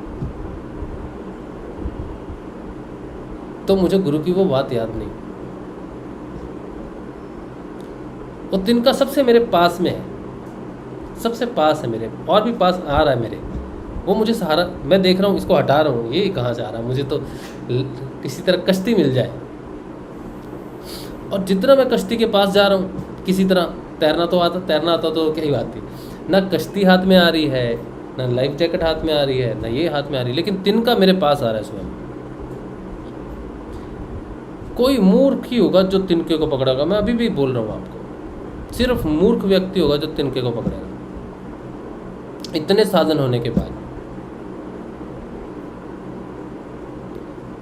तो मुझे गुरु की वो बात याद नहीं। वो तिनका सबसे मेरे पास में है, सबसे पास है मेरे, और भी पास आ रहा है मेरे। वो मुझे सहारा, मैं देख रहा हूँ इसको हटा रहा हूँ, ये कहाँ से आ रहा है, मुझे तो किसी तरह कश्ती मिल जाए। और जितना मैं कश्ती के पास जा रहा हूँ, किसी तरह तैरना आता तो क्या ही बात थी। ना कश्ती हाथ में आ रही है, ना लाइफ जैकेट हाथ में आ रही है, ना ये हाथ में आ रही है, लेकिन तिनका मेरे पास आ रहा है स्वयं। कोई मूर्ख ही होगा जो तिनके को पकड़ेगा। मैं अभी भी बोल रहा हूँ आपको, सिर्फ मूर्ख व्यक्ति होगा जो तिनके को पकड़ेगा। इतने साधन होने के बाद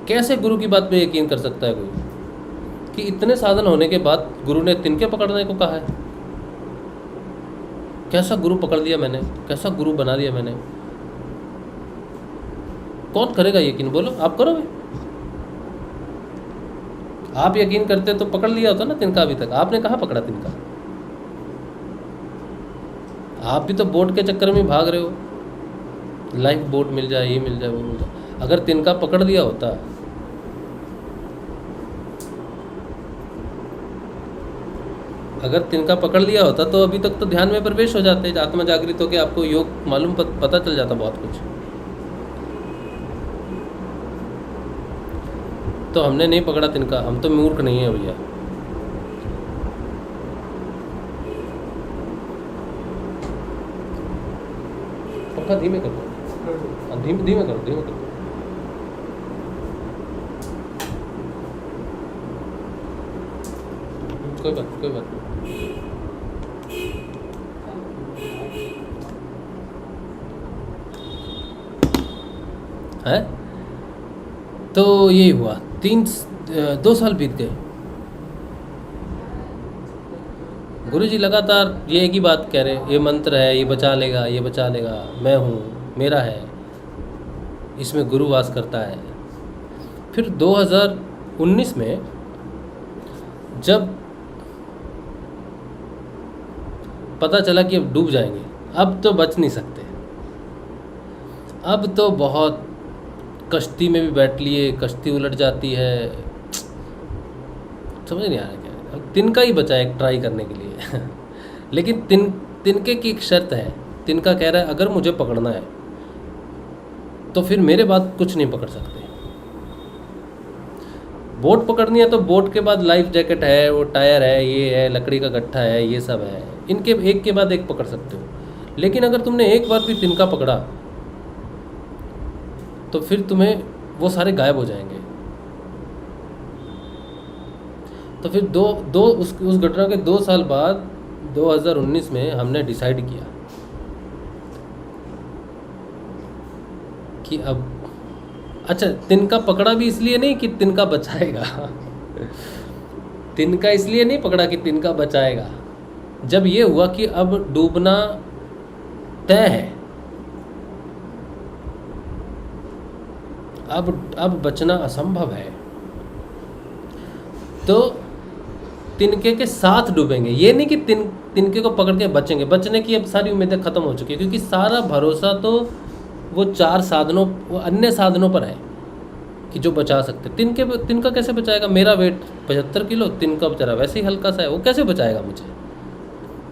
कैसे गुरु की बात पे यकीन कर सकता है कोई, कि इतने साधन होने के बाद गुरु ने तिनके पकड़ने को कहा है? कैसा गुरु पकड़ दिया मैंने, कैसा गुरु बना दिया मैंने। कौन करेगा यकीन? बोलो, आप करोगे? आप यकीन करते तो पकड़ लिया होता ना तिनका। अभी तक आपने कहाँ पकड़ा तिनका? आप भी तो बोट के चक्कर में भाग रहे हो, लाइफ बोट मिल जाए, ये मिल जाए, वो मिल जाए। अगर तिनका पकड़ दिया होता, अगर तिनका पकड़ लिया होता तो अभी तक तो ध्यान में प्रवेश हो जाते, आत्मा जागृत होकर आपको योग मालूम पता चल जाता बहुत कुछ। तो हमने नहीं पकड़ा तिनका, हम तो मूर्ख नहीं है भैया। पंखा धीमे कर दो, धीमे करो। कोई बात है। तो ये हुआ, 2 साल बीत गए। गुरुजी लगातार ये एक ही बात कह रहे, ये मंत्र है, ये बचा लेगा, मैं हूँ, मेरा है, इसमें गुरु वास करता है। फिर 2019 में जब पता चला कि अब डूब जाएंगे, अब तो बच नहीं सकते, अब तो बहुत कश्ती में भी बैठ लिए, कश्ती उलट जाती है, समझ नहीं आ रहा क्या। अब तिनका ही बचा एक ट्राई करने के लिए। लेकिन तिनके की एक शर्त है। तिनका कह रहा है अगर मुझे पकड़ना है तो फिर मेरे बाद कुछ नहीं पकड़ सकते। बोट पकड़नी है तो बोट के बाद लाइफ जैकेट है, वो टायर है, ये है, लकड़ी का गट्ठा है, ये सब है, इनके एक के बाद एक पकड़ सकते हो। लेकिन अगर तुमने एक बार भी तिनका पकड़ा तो फिर तुम्हें वो सारे गायब हो जाएंगे। तो फिर दो दो उस घटना के 2 साल बाद 2019 में हमने डिसाइड किया कि अब अच्छा, तिनका पकड़ा भी इसलिए नहीं कि तिनका बचाएगा तिनका इसलिए नहीं पकड़ा कि तिनका बचाएगा। जब ये हुआ कि अब डूबना तय है, अब बचना असंभव है, तो तिनके के साथ डूबेंगे। ये नहीं कि तिनके को पकड़ के बचेंगे, बचने की अब सारी उम्मीदें खत्म हो चुकी है, क्योंकि सारा भरोसा तो वो 4 साधनों, वो अन्य साधनों पर है कि जो बचा सकते। तिनका कैसे बचाएगा? मेरा वेट 75 किलो, तिनका बेचारा वैसे ही हल्का सा है, वो कैसे बचाएगा मुझे?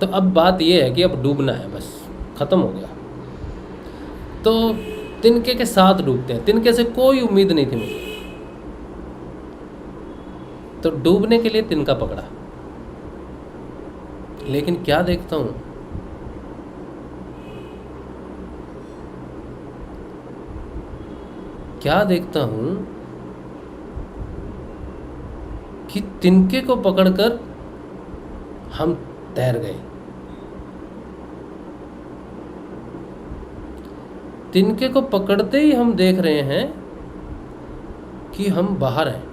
तो अब बात ये है कि अब डूबना है, बस ख़त्म हो गया। तो तिनके के साथ डूबते हैं। तिनके से कोई उम्मीद नहीं थी मुझे, तो डूबने के लिए तिनका पकड़ा। लेकिन क्या देखता हूँ, कि तिनके को पकड़कर हम तैर गए। तिनके को पकड़ते ही हम देख रहे हैं कि हम बाहर हैं,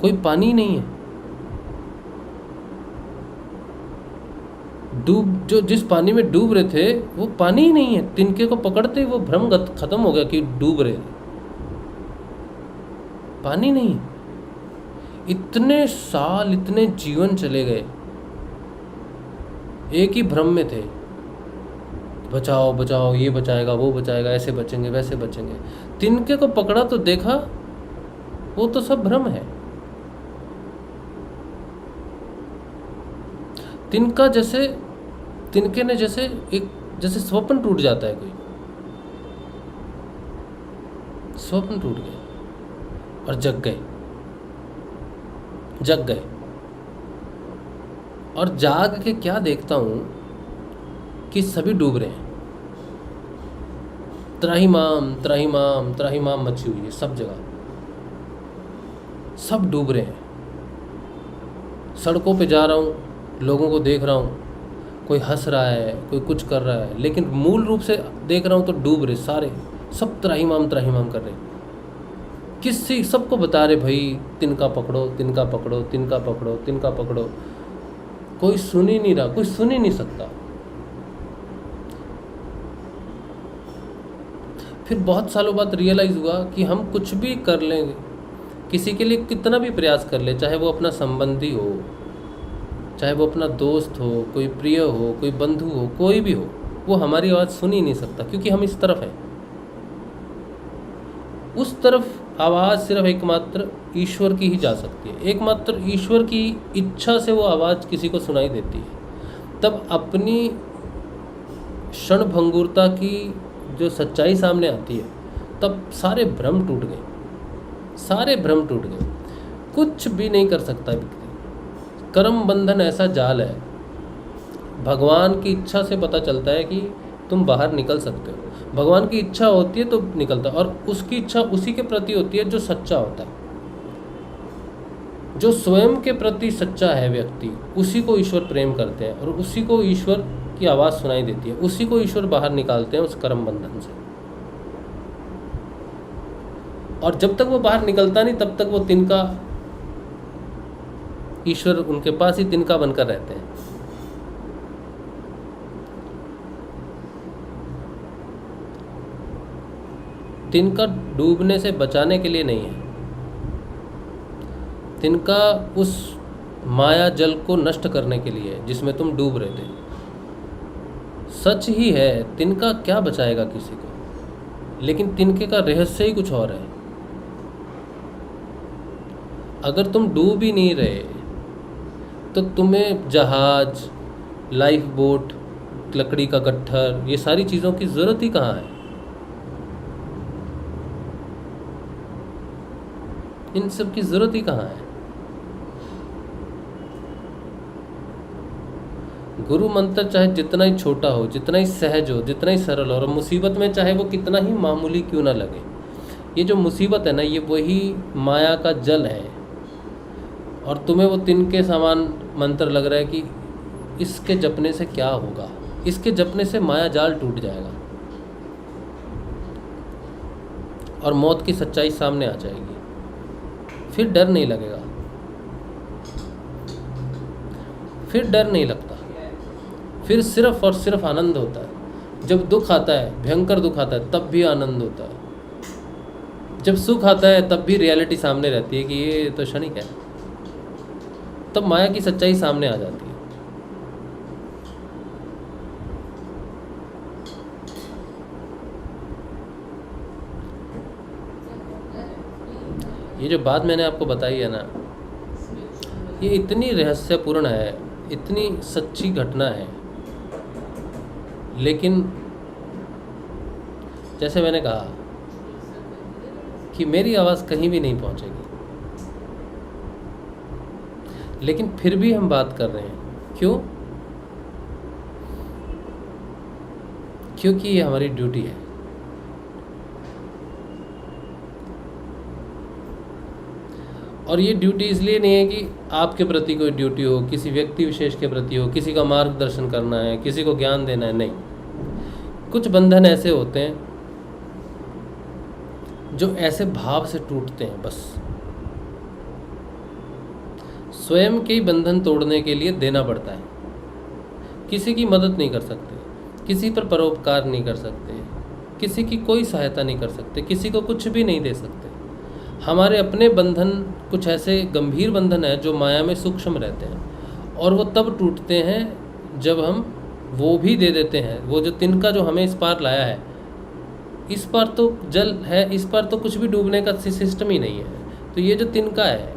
कोई पानी नहीं है। जिस पानी में डूब रहे थे वो पानी ही नहीं है। तिनके को पकड़ते ही वो भ्रम खत्म हो गया कि डूब रहे, पानी नहीं है। इतने साल, इतने जीवन चले गए, एक ही भ्रम में थे, बचाओ बचाओ, ये बचाएगा, वो बचाएगा, ऐसे बचेंगे, वैसे बचेंगे। तिनके को पकड़ा तो देखा वो तो सब भ्रम है। तिनके ने जैसे स्वप्न टूट जाता है, कोई स्वप्न टूट गया और जग गए। और जाग के क्या देखता हूं कि सभी डूब रहे हैं। त्राहिमाम त्राहिमाम त्राहिमाम मची हुई है सब जगह, सब डूब रहे हैं। सड़कों पे जा रहा हूँ, लोगों को देख रहा हूँ, कोई हंस रहा है, कोई कुछ कर रहा है, लेकिन मूल रूप से देख रहा हूँ तो डूब रहे सारे, सब त्राहिमाम त्राहिमाम कर रहे। किसी सबको बता रहे भाई तिनका पकड़ो, तिनका पकड़ो, तिनका पकड़ो, तिनका पकड़ो। कोई सुन ही नहीं रहा, कोई सुन ही नहीं सकता। फिर बहुत सालों बाद रियलाइज़ हुआ कि हम कुछ भी कर लेंगे, किसी के लिए कितना भी प्रयास कर ले, चाहे वो अपना संबंधी हो, चाहे वो अपना दोस्त हो, कोई प्रिय हो, कोई बंधु हो, कोई भी हो, वो हमारी आवाज़ सुन ही नहीं सकता, क्योंकि हम इस तरफ हैं। उस तरफ आवाज़ सिर्फ एकमात्र ईश्वर की ही जा सकती है। एकमात्र ईश्वर की इच्छा से वो आवाज़ किसी को सुनाई देती है। तब अपनी क्षणभंगुरता की जो सच्चाई सामने आती है, तब सारे भ्रम टूट गए। कुछ भी नहीं कर सकता व्यक्ति। कर्म बंधन ऐसा जाल है, भगवान की इच्छा से पता चलता है कि तुम बाहर निकल सकते हो। भगवान की इच्छा होती है तो निकलता है, और उसकी इच्छा उसी के प्रति होती है जो सच्चा होता है। जो स्वयं के प्रति सच्चा है व्यक्ति, उसी को ईश्वर प्रेम करते हैं, और उसी को ईश्वर की आवाज़ सुनाई देती है, उसी को ईश्वर बाहर निकालते हैं उस कर्म बंधन से। और जब तक वो बाहर निकलता नहीं, तब तक वो तिनका, ईश्वर उनके पास ही तिनका बनकर रहते हैं। तिनका डूबने से बचाने के लिए नहीं है, तिनका उस माया जल को नष्ट करने के लिए जिसमें तुम डूब रहे थे। सच ही है, तिनका क्या बचाएगा किसी को, लेकिन तिनके का रहस्य ही कुछ और है। अगर तुम डूब ही नहीं रहे तो तुम्हें जहाज, लाइफ बोट, लकड़ी का गट्ठर, ये सारी चीज़ों की ज़रूरत ही कहाँ है? इन सब की ज़रूरत ही कहाँ है? गुरु मंत्र चाहे जितना ही छोटा हो, जितना ही सहज हो, जितना ही सरल हो, और मुसीबत में चाहे वो कितना ही मामूली क्यों ना लगे, ये जो मुसीबत है ना, ये वही माया का जल है और तुम्हें वो तिनके समान मंत्र लग रहा है कि इसके जपने से क्या होगा, इसके जपने से माया जाल टूट जाएगा और मौत की सच्चाई सामने आ जाएगी। फिर डर नहीं लगेगा, फिर डर नहीं लगता, फिर सिर्फ और सिर्फ आनंद होता है। जब दुख आता है, भयंकर दुख आता है, तब भी आनंद होता है। जब सुख आता है तब भी रियलिटी सामने रहती है कि ये तो क्षणिक है। तब माया की सच्चाई सामने आ जाती है। ये जो बात मैंने आपको बताई है ना, ये इतनी रहस्यपूर्ण है, इतनी सच्ची घटना है, लेकिन जैसे मैंने कहा कि मेरी आवाज़ कहीं भी नहीं पहुंचेगी, लेकिन फिर भी हम बात कर रहे हैं। क्यों? क्योंकि ये हमारी ड्यूटी है। और ये ड्यूटी इसलिए नहीं है कि आपके प्रति कोई ड्यूटी हो, किसी व्यक्ति विशेष के प्रति हो, किसी का मार्गदर्शन करना है, किसी को ज्ञान देना है, नहीं। कुछ बंधन ऐसे होते हैं जो ऐसे भाव से टूटते हैं, बस स्वयं के ही बंधन तोड़ने के लिए देना पड़ता है। किसी की मदद नहीं कर सकते, किसी पर परोपकार नहीं कर सकते, किसी की कोई सहायता नहीं कर सकते, किसी को कुछ भी नहीं दे सकते। हमारे अपने बंधन कुछ ऐसे गंभीर बंधन है जो माया में सूक्ष्म रहते हैं, और वो तब टूटते हैं जब हम वो भी दे देते हैं। वो जो तिनका जो हमें इस पार लाया है, इस पार तो जल है, इस पार तो कुछ भी डूबने का सिस्टम ही नहीं है। तो ये जो तिनका है,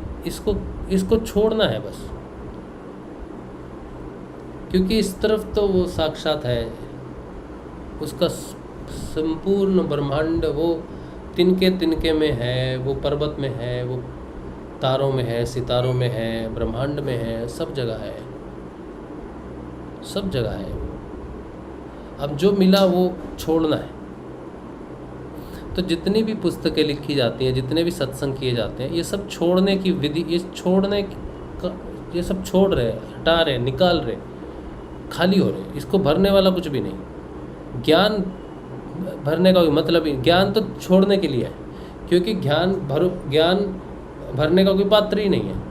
इसको छोड़ना है बस, क्योंकि इस तरफ तो वो साक्षात है, उसका संपूर्ण ब्रह्मांड वो तिनके तिनके में है, वो पर्वत में है, वो तारों में है, सितारों में है, ब्रह्मांड में है, सब जगह है, सब जगह है। अब जो मिला वो छोड़ना है। तो जितनी भी पुस्तकें लिखी जाती हैं, जितने भी सत्संग किए जाते हैं, ये सब छोड़ने की विधि, ये छोड़ने का, ये सब छोड़ रहे हैं, हटा रहे, निकाल रहे, खाली हो रहे। इसको भरने वाला कुछ भी नहीं। ज्ञान भरने का कोई मतलब ही, ज्ञान तो छोड़ने के लिए है, क्योंकि ज्ञान भरने का कोई पात्र ही नहीं है।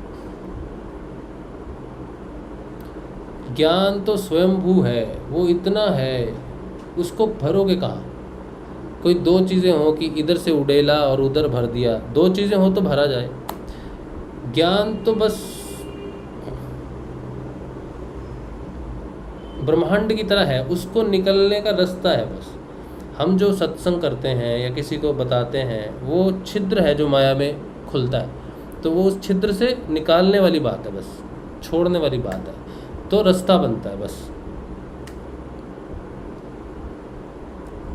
ज्ञान तो स्वयंभू है, वो इतना है, उसको भरोगे कहाँ? कोई दो चीज़ें हो कि इधर से उड़ेला और उधर भर दिया, दो चीज़ें हो तो भरा जाए। ज्ञान तो बस ब्रह्मांड की तरह है, उसको निकलने का रास्ता है बस। हम जो सत्संग करते हैं या किसी को बताते हैं, वो छिद्र है जो माया में खुलता है, तो वो उस छिद्र से निकालने वाली बात है, बस छोड़ने वाली बात है, तो रास्ता बनता है बस।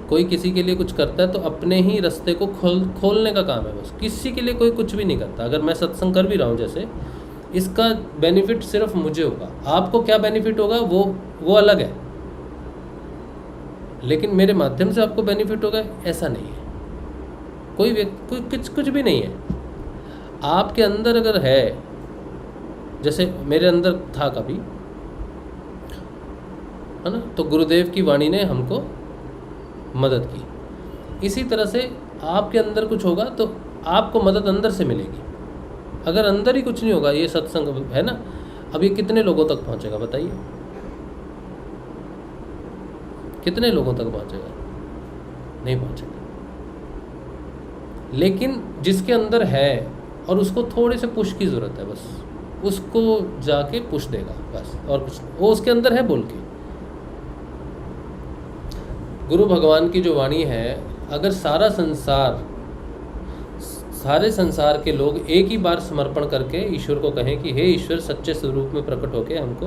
कोई किसी के लिए कुछ करता है तो अपने ही रास्ते को खोलने का काम है बस, किसी के लिए कोई कुछ भी नहीं करता। अगर मैं सत्संग कर भी रहा हूँ, जैसे इसका बेनिफिट सिर्फ मुझे होगा, आपको क्या बेनिफिट होगा वो अलग है, लेकिन मेरे माध्यम से आपको बेनिफिट होगा ऐसा नहीं है। कोई व्यक्ति कुछ भी नहीं है। आपके अंदर अगर है, जैसे मेरे अंदर था कभी, है ना, तो गुरुदेव की वाणी ने हमको मदद की। इसी तरह से आपके अंदर कुछ होगा तो आपको मदद अंदर से मिलेगी। अगर अंदर ही कुछ नहीं होगा, ये सत्संग है ना, अब ये कितने लोगों तक पहुंचेगा बताइए? कितने लोगों तक पहुंचेगा? नहीं पहुंचेगा। लेकिन जिसके अंदर है और उसको थोड़े से पुश की ज़रूरत है, बस उसको जाके पुश देगा बस, और कुछ वो उसके अंदर है बोल के। गुरु भगवान की जो वाणी है, अगर सारे संसार के लोग एक ही बार समर्पण करके ईश्वर को कहें कि हे ईश्वर, सच्चे स्वरूप में प्रकट होके हमको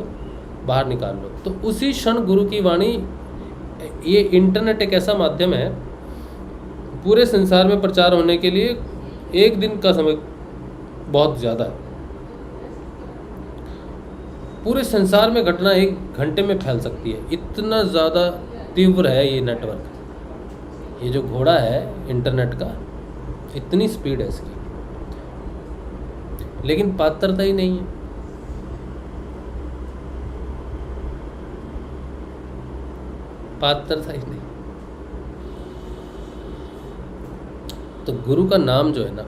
बाहर निकाल लो, तो उसी क्षण गुरु की वाणी, ये इंटरनेट एक ऐसा माध्यम है, पूरे संसार में प्रचार होने के लिए एक दिन का समय बहुत ज़्यादा है। पूरे संसार में घटना एक घंटे में फैल सकती है, इतना ज़्यादा तीव्र है ये नेटवर्क। ये जो घोड़ा है इंटरनेट का, इतनी स्पीड है इसकी। लेकिन पात्रता ही नहीं है। पात्रता ही नहीं। तो गुरु का नाम जो है ना,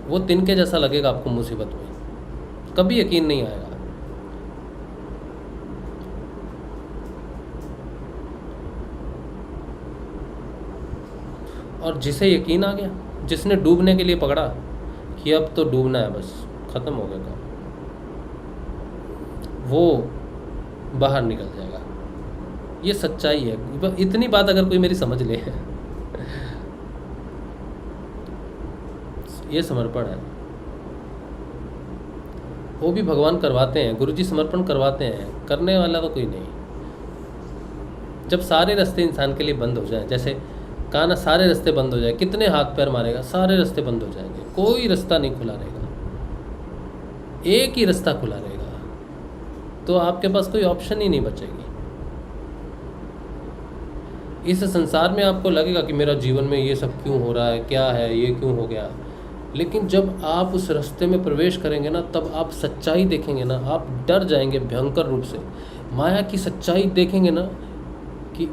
वो तिनके जैसा लगेगा आपको मुसीबत में, कभी यकीन नहीं आएगा। और जिसे यकीन आ गया, जिसने डूबने के लिए पकड़ा कि अब तो डूबना है, बस खत्म हो गया काम, वो बाहर निकल जाएगा। ये सच्चाई है। इतनी बात अगर कोई मेरी समझ ले, ये समर्पण है। वो भी भगवान करवाते हैं, गुरुजी समर्पण करवाते हैं, करने वाला तो कोई नहीं। जब सारे रास्ते इंसान के लिए बंद हो जाएं, जैसे कहा ना, सारे रास्ते बंद हो जाए, कितने हाथ पैर मारेगा, सारे रास्ते बंद हो जाएंगे, कोई रास्ता नहीं खुला रहेगा, एक ही रास्ता खुला रहेगा, तो आपके पास कोई ऑप्शन ही नहीं बचेगी। इस संसार में आपको लगेगा कि मेरा जीवन में ये सब क्यों हो रहा है, क्या है ये, क्यों हो गया, लेकिन जब आप उस रास्ते में प्रवेश करेंगे ना, तब आप सच्चाई देखेंगे ना, आप डर जाएंगे भयंकर रूप से। माया की सच्चाई देखेंगे ना कि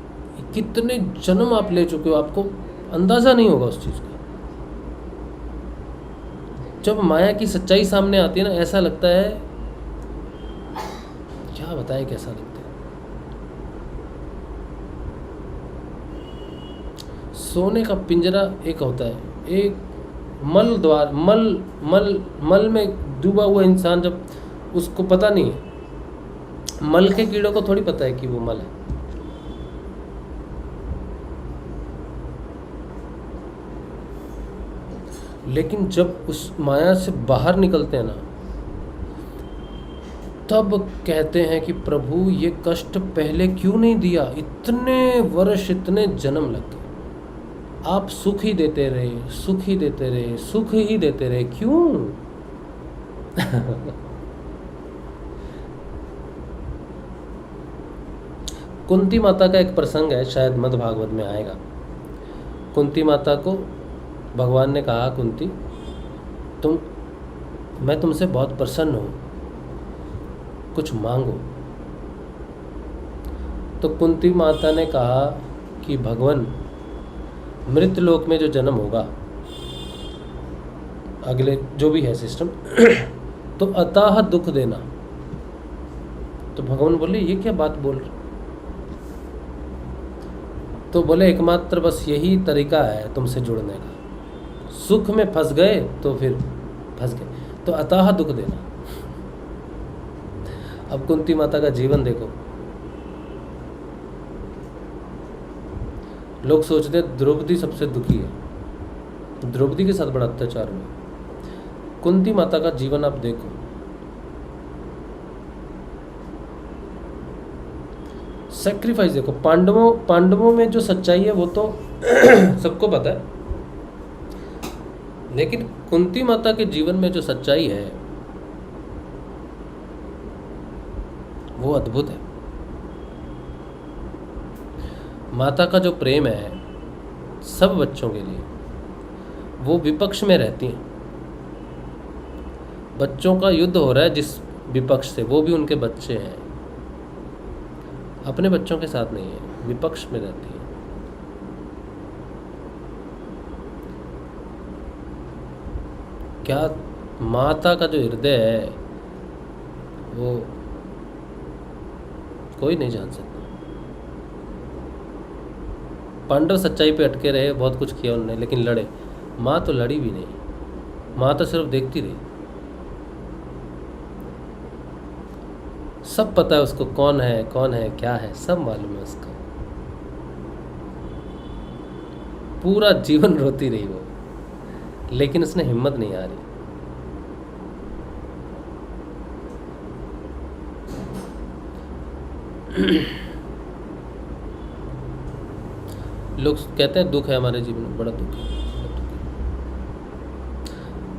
कितने जन्म आप ले चुके हो, आपको अंदाज़ा नहीं होगा उस चीज़ का। जब माया की सच्चाई सामने आती है ना, ऐसा लगता है, क्या बताएं कैसा लगता है। सोने का पिंजरा एक होता है, एक मल द्वार, मल में डूबा हुआ इंसान, जब उसको पता नहीं है, मल के कीड़ों को थोड़ी पता है कि वो मल है। लेकिन जब उस माया से बाहर निकलते हैं ना, तब कहते हैं कि प्रभु ये कष्ट पहले क्यों नहीं दिया, इतने वर्ष, इतने जन्म लग गए, आप सुख ही देते रहे, सुख ही देते रहे, सुख ही देते रहे, क्यों? कुंती माता का एक प्रसंग है, शायद मद्ध भागवत में आएगा। कुंती माता को भगवान ने कहा, कुंती मैं तुमसे बहुत प्रसन्न हूँ, कुछ मांगो। तो कुंती माता ने कहा कि भगवान, मृत लोक में जो जन्म होगा, अगले जो भी है सिस्टम, तो अतः दुख देना। तो भगवान बोले, ये क्या बात बोल रहे? तो बोले, एकमात्र बस यही तरीका है तुमसे जुड़ने का, सुख में फंस गए तो फिर फंस गए, तो अतः दुख देना। अब कुंती माता का जीवन देखो, लोग सोचते हैं द्रौपदी सबसे दुखी है, द्रौपदी के साथ बड़ा अत्याचार हुआ। कुंती माता का जीवन आप देखो, सैक्रिफाइस देखो। पांडवों में जो सच्चाई है वो तो सबको पता है, लेकिन कुंती माता के जीवन में जो सच्चाई है वो अद्भुत है। माता का जो प्रेम है सब बच्चों के लिए, वो विपक्ष में रहती हैं। बच्चों का युद्ध हो रहा है जिस विपक्ष से, वो भी उनके बच्चे हैं, अपने बच्चों के साथ नहीं है, विपक्ष में रहती है। क्या माता का जो हृदय है वो कोई नहीं जान सकता। पांडव सच्चाई पे अटके रहे, बहुत कुछ किया उन्होंने, लेकिन लड़े। माँ तो लड़ी भी नहीं, माँ तो सिर्फ देखती रही। सब पता है उसको, कौन है क्या है, सब मालूम है उसको। पूरा जीवन रोती रही वो, लेकिन उसने हिम्मत नहीं हारी। लोग कहते हैं दुख है हमारे जीवन में, बड़ा दुख है।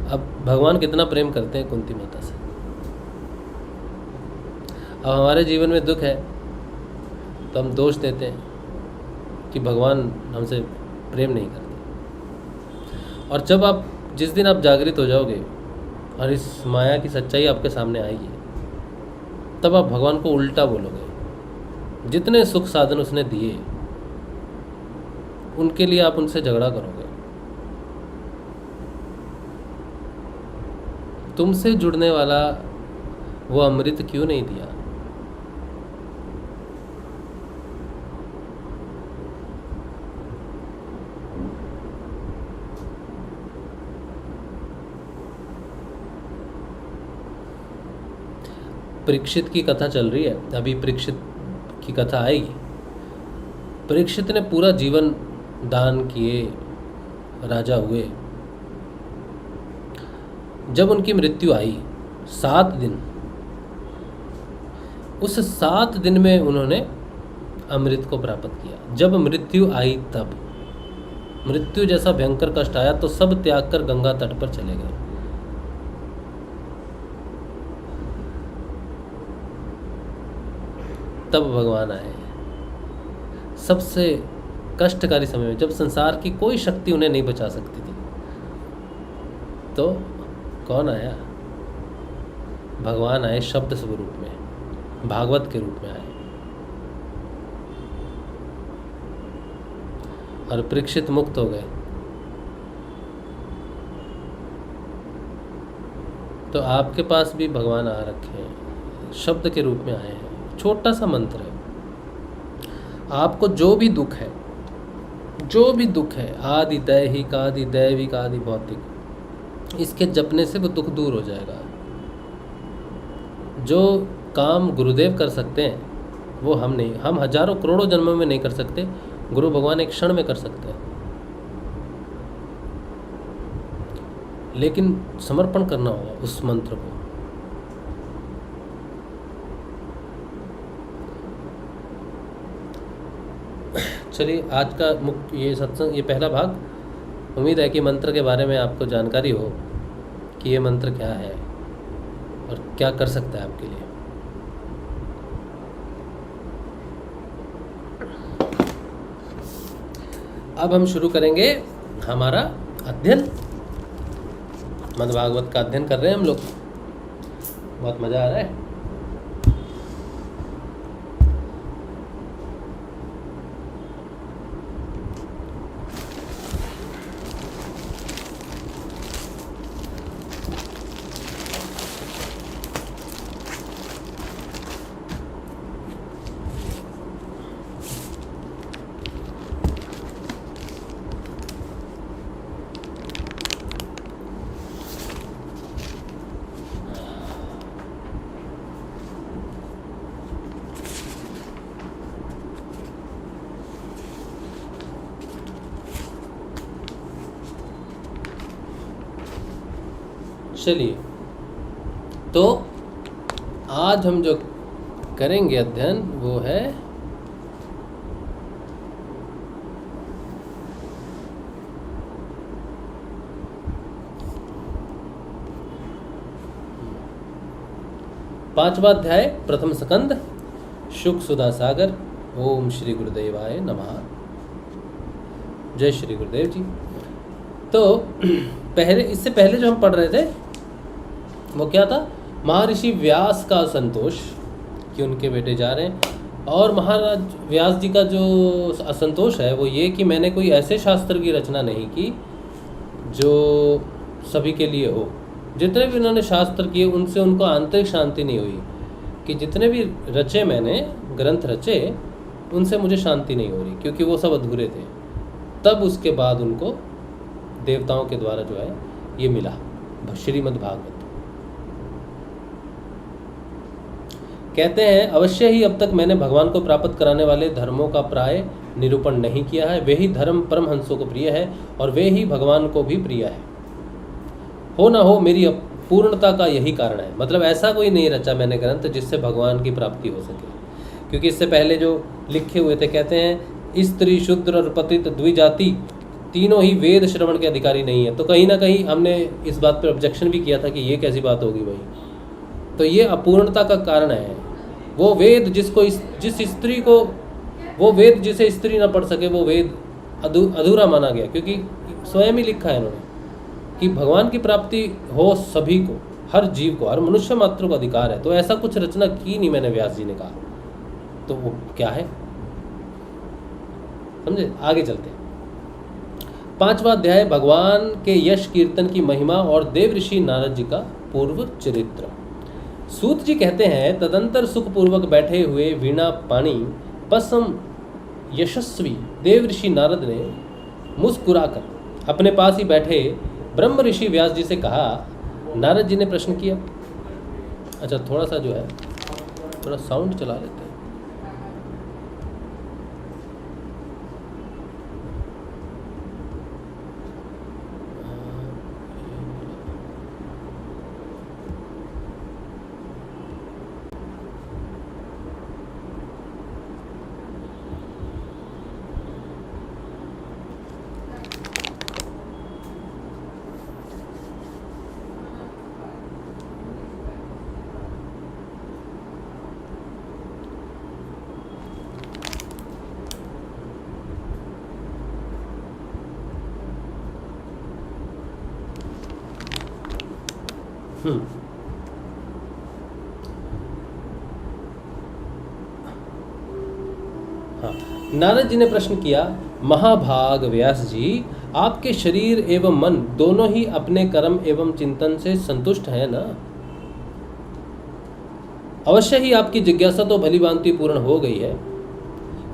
अब भगवान कितना प्रेम करते हैं कुंती माता से। अब हमारे जीवन में दुख है तो हम दोष देते हैं कि भगवान हमसे प्रेम नहीं करते। और जब आप जिस दिन आप जागृत हो जाओगे और इस माया की सच्चाई आपके सामने आएगी, तब आप भगवान को उल्टा बोलोगे। जितने सुख साधन उसने दिए उनके लिए आप उनसे झगड़ा करोगे। तुमसे जुड़ने वाला वो अमृत क्यों नहीं दिया? परीक्षित की कथा चल रही है, अभी परीक्षित की कथा आएगी। परीक्षित ने पूरा जीवन दान किए, राजा हुए। जब उनकी मृत्यु आई 7 दिन, उस 7 दिन में उन्होंने अमृत को प्राप्त किया। जब मृत्यु आई, तब मृत्यु जैसा भयंकर कष्ट आया तो सब त्याग कर गंगा तट पर चले गए। तब भगवान आए सबसे कष्टकारी समय में, जब संसार की कोई शक्ति उन्हें नहीं बचा सकती थी। तो कौन आया? भगवान आए शब्द स्वरूप में, भागवत के रूप में आए और परीक्षित मुक्त हो गए। तो आपके पास भी भगवान आ रखे हैं, शब्द के रूप में आए हैं। छोटा सा मंत्र है। आपको जो भी दुख है, जो भी दुख है, आदि दैहिक, आदि दैविक, आदि भौतिक, इसके जपने से वो दुख दूर हो जाएगा। जो काम गुरुदेव कर सकते हैं वो हम नहीं, हम हजारों करोड़ों जन्मों में नहीं कर सकते, गुरु भगवान एक क्षण में कर सकते हैं। लेकिन समर्पण करना होगा उस मंत्र को। चलिए, आज का मुख्य ये सत्संग, ये पहला भाग। उम्मीद है कि मंत्र के बारे में आपको जानकारी हो कि ये मंत्र क्या है और क्या कर सकता है आपके लिए। अब हम शुरू करेंगे हमारा अध्ययन। मद्भागवत का अध्ययन कर रहे हैं हम लोग। बहुत मज़ा आ रहा है। चलिए, तो आज हम जो करेंगे अध्ययन वो है पांचवा अध्याय, प्रथम स्कंद, शुक सुधा सागर। ओम श्री गुरुदेवाय नमः। जय श्री गुरुदेव जी। तो इससे पहले जो हम पढ़ रहे थे वो क्या था? महर्षि व्यास का असंतोष कि उनके बेटे जा रहे हैं, और महाराज व्यास जी का जो असंतोष है वो ये कि मैंने कोई ऐसे शास्त्र की रचना नहीं की जो सभी के लिए हो। जितने भी उन्होंने शास्त्र किए उनसे उनको आंतरिक शांति नहीं हुई, कि जितने भी रचे मैंने ग्रंथ रचे उनसे मुझे शांति नहीं हो रही, क्योंकि वो सब अधूरे थे। तब उसके बाद उनको देवताओं के द्वारा जो है ये मिला, श्रीमद् भागवत। कहते हैं, अवश्य ही अब तक मैंने भगवान को प्राप्त कराने वाले धर्मों का प्राय निरूपण नहीं किया है। वे ही धर्म परमहंसों को प्रिय है और वे ही भगवान को भी प्रिय है। हो ना हो, मेरी पूर्णता का यही कारण है। मतलब ऐसा कोई नहीं रचा मैंने ग्रंथ जिससे भगवान की प्राप्ति हो सके, क्योंकि इससे पहले जो लिखे हुए थे, कहते हैं स्त्री, शूद्र और पतित द्विजाति तीनों ही वेद श्रवण के अधिकारी नहीं है। तो कहीं ना कहीं हमने इस बात पर ऑब्जेक्शन भी किया था कि ये कैसी बात होगी भाई। तो ये अपूर्णता का कारण है। वो वेद जिस स्त्री को, वो वेद जिसे स्त्री ना पढ़ सके, वो वेद अधूरा माना गया, क्योंकि स्वयं ही लिखा है इन्होंने कि भगवान की प्राप्ति हो सभी को, हर जीव को, हर मनुष्य मात्र को अधिकार है, तो ऐसा कुछ रचना की नहीं मैंने, व्यास जी ने कहा। तो वो क्या है, समझे? आगे चलते हैं। 5वां अध्याय भगवान के यश कीर्तन की महिमा और देव ऋषि नारद जी का पूर्व चरित्र। सूत जी कहते हैं, तदंतर सुखपूर्वक बैठे हुए वीणा पाणी पसम यशस्वी देव ऋषि नारद ने मुस्कुराकर अपने पास ही बैठे ब्रह्म ऋषि व्यास जी से कहा। नारद जी ने प्रश्न किया। अच्छा, थोड़ा सा जो है थोड़ा साउंड चला लेते हैं। हाँ, नारद जी ने प्रश्न किया, महाभाग व्यास जी, आपके शरीर एवं मन दोनों ही अपने कर्म एवं चिंतन से संतुष्ट हैं ना? अवश्य ही आपकी जिज्ञासा तो भली भांति पूर्ण हो गई है,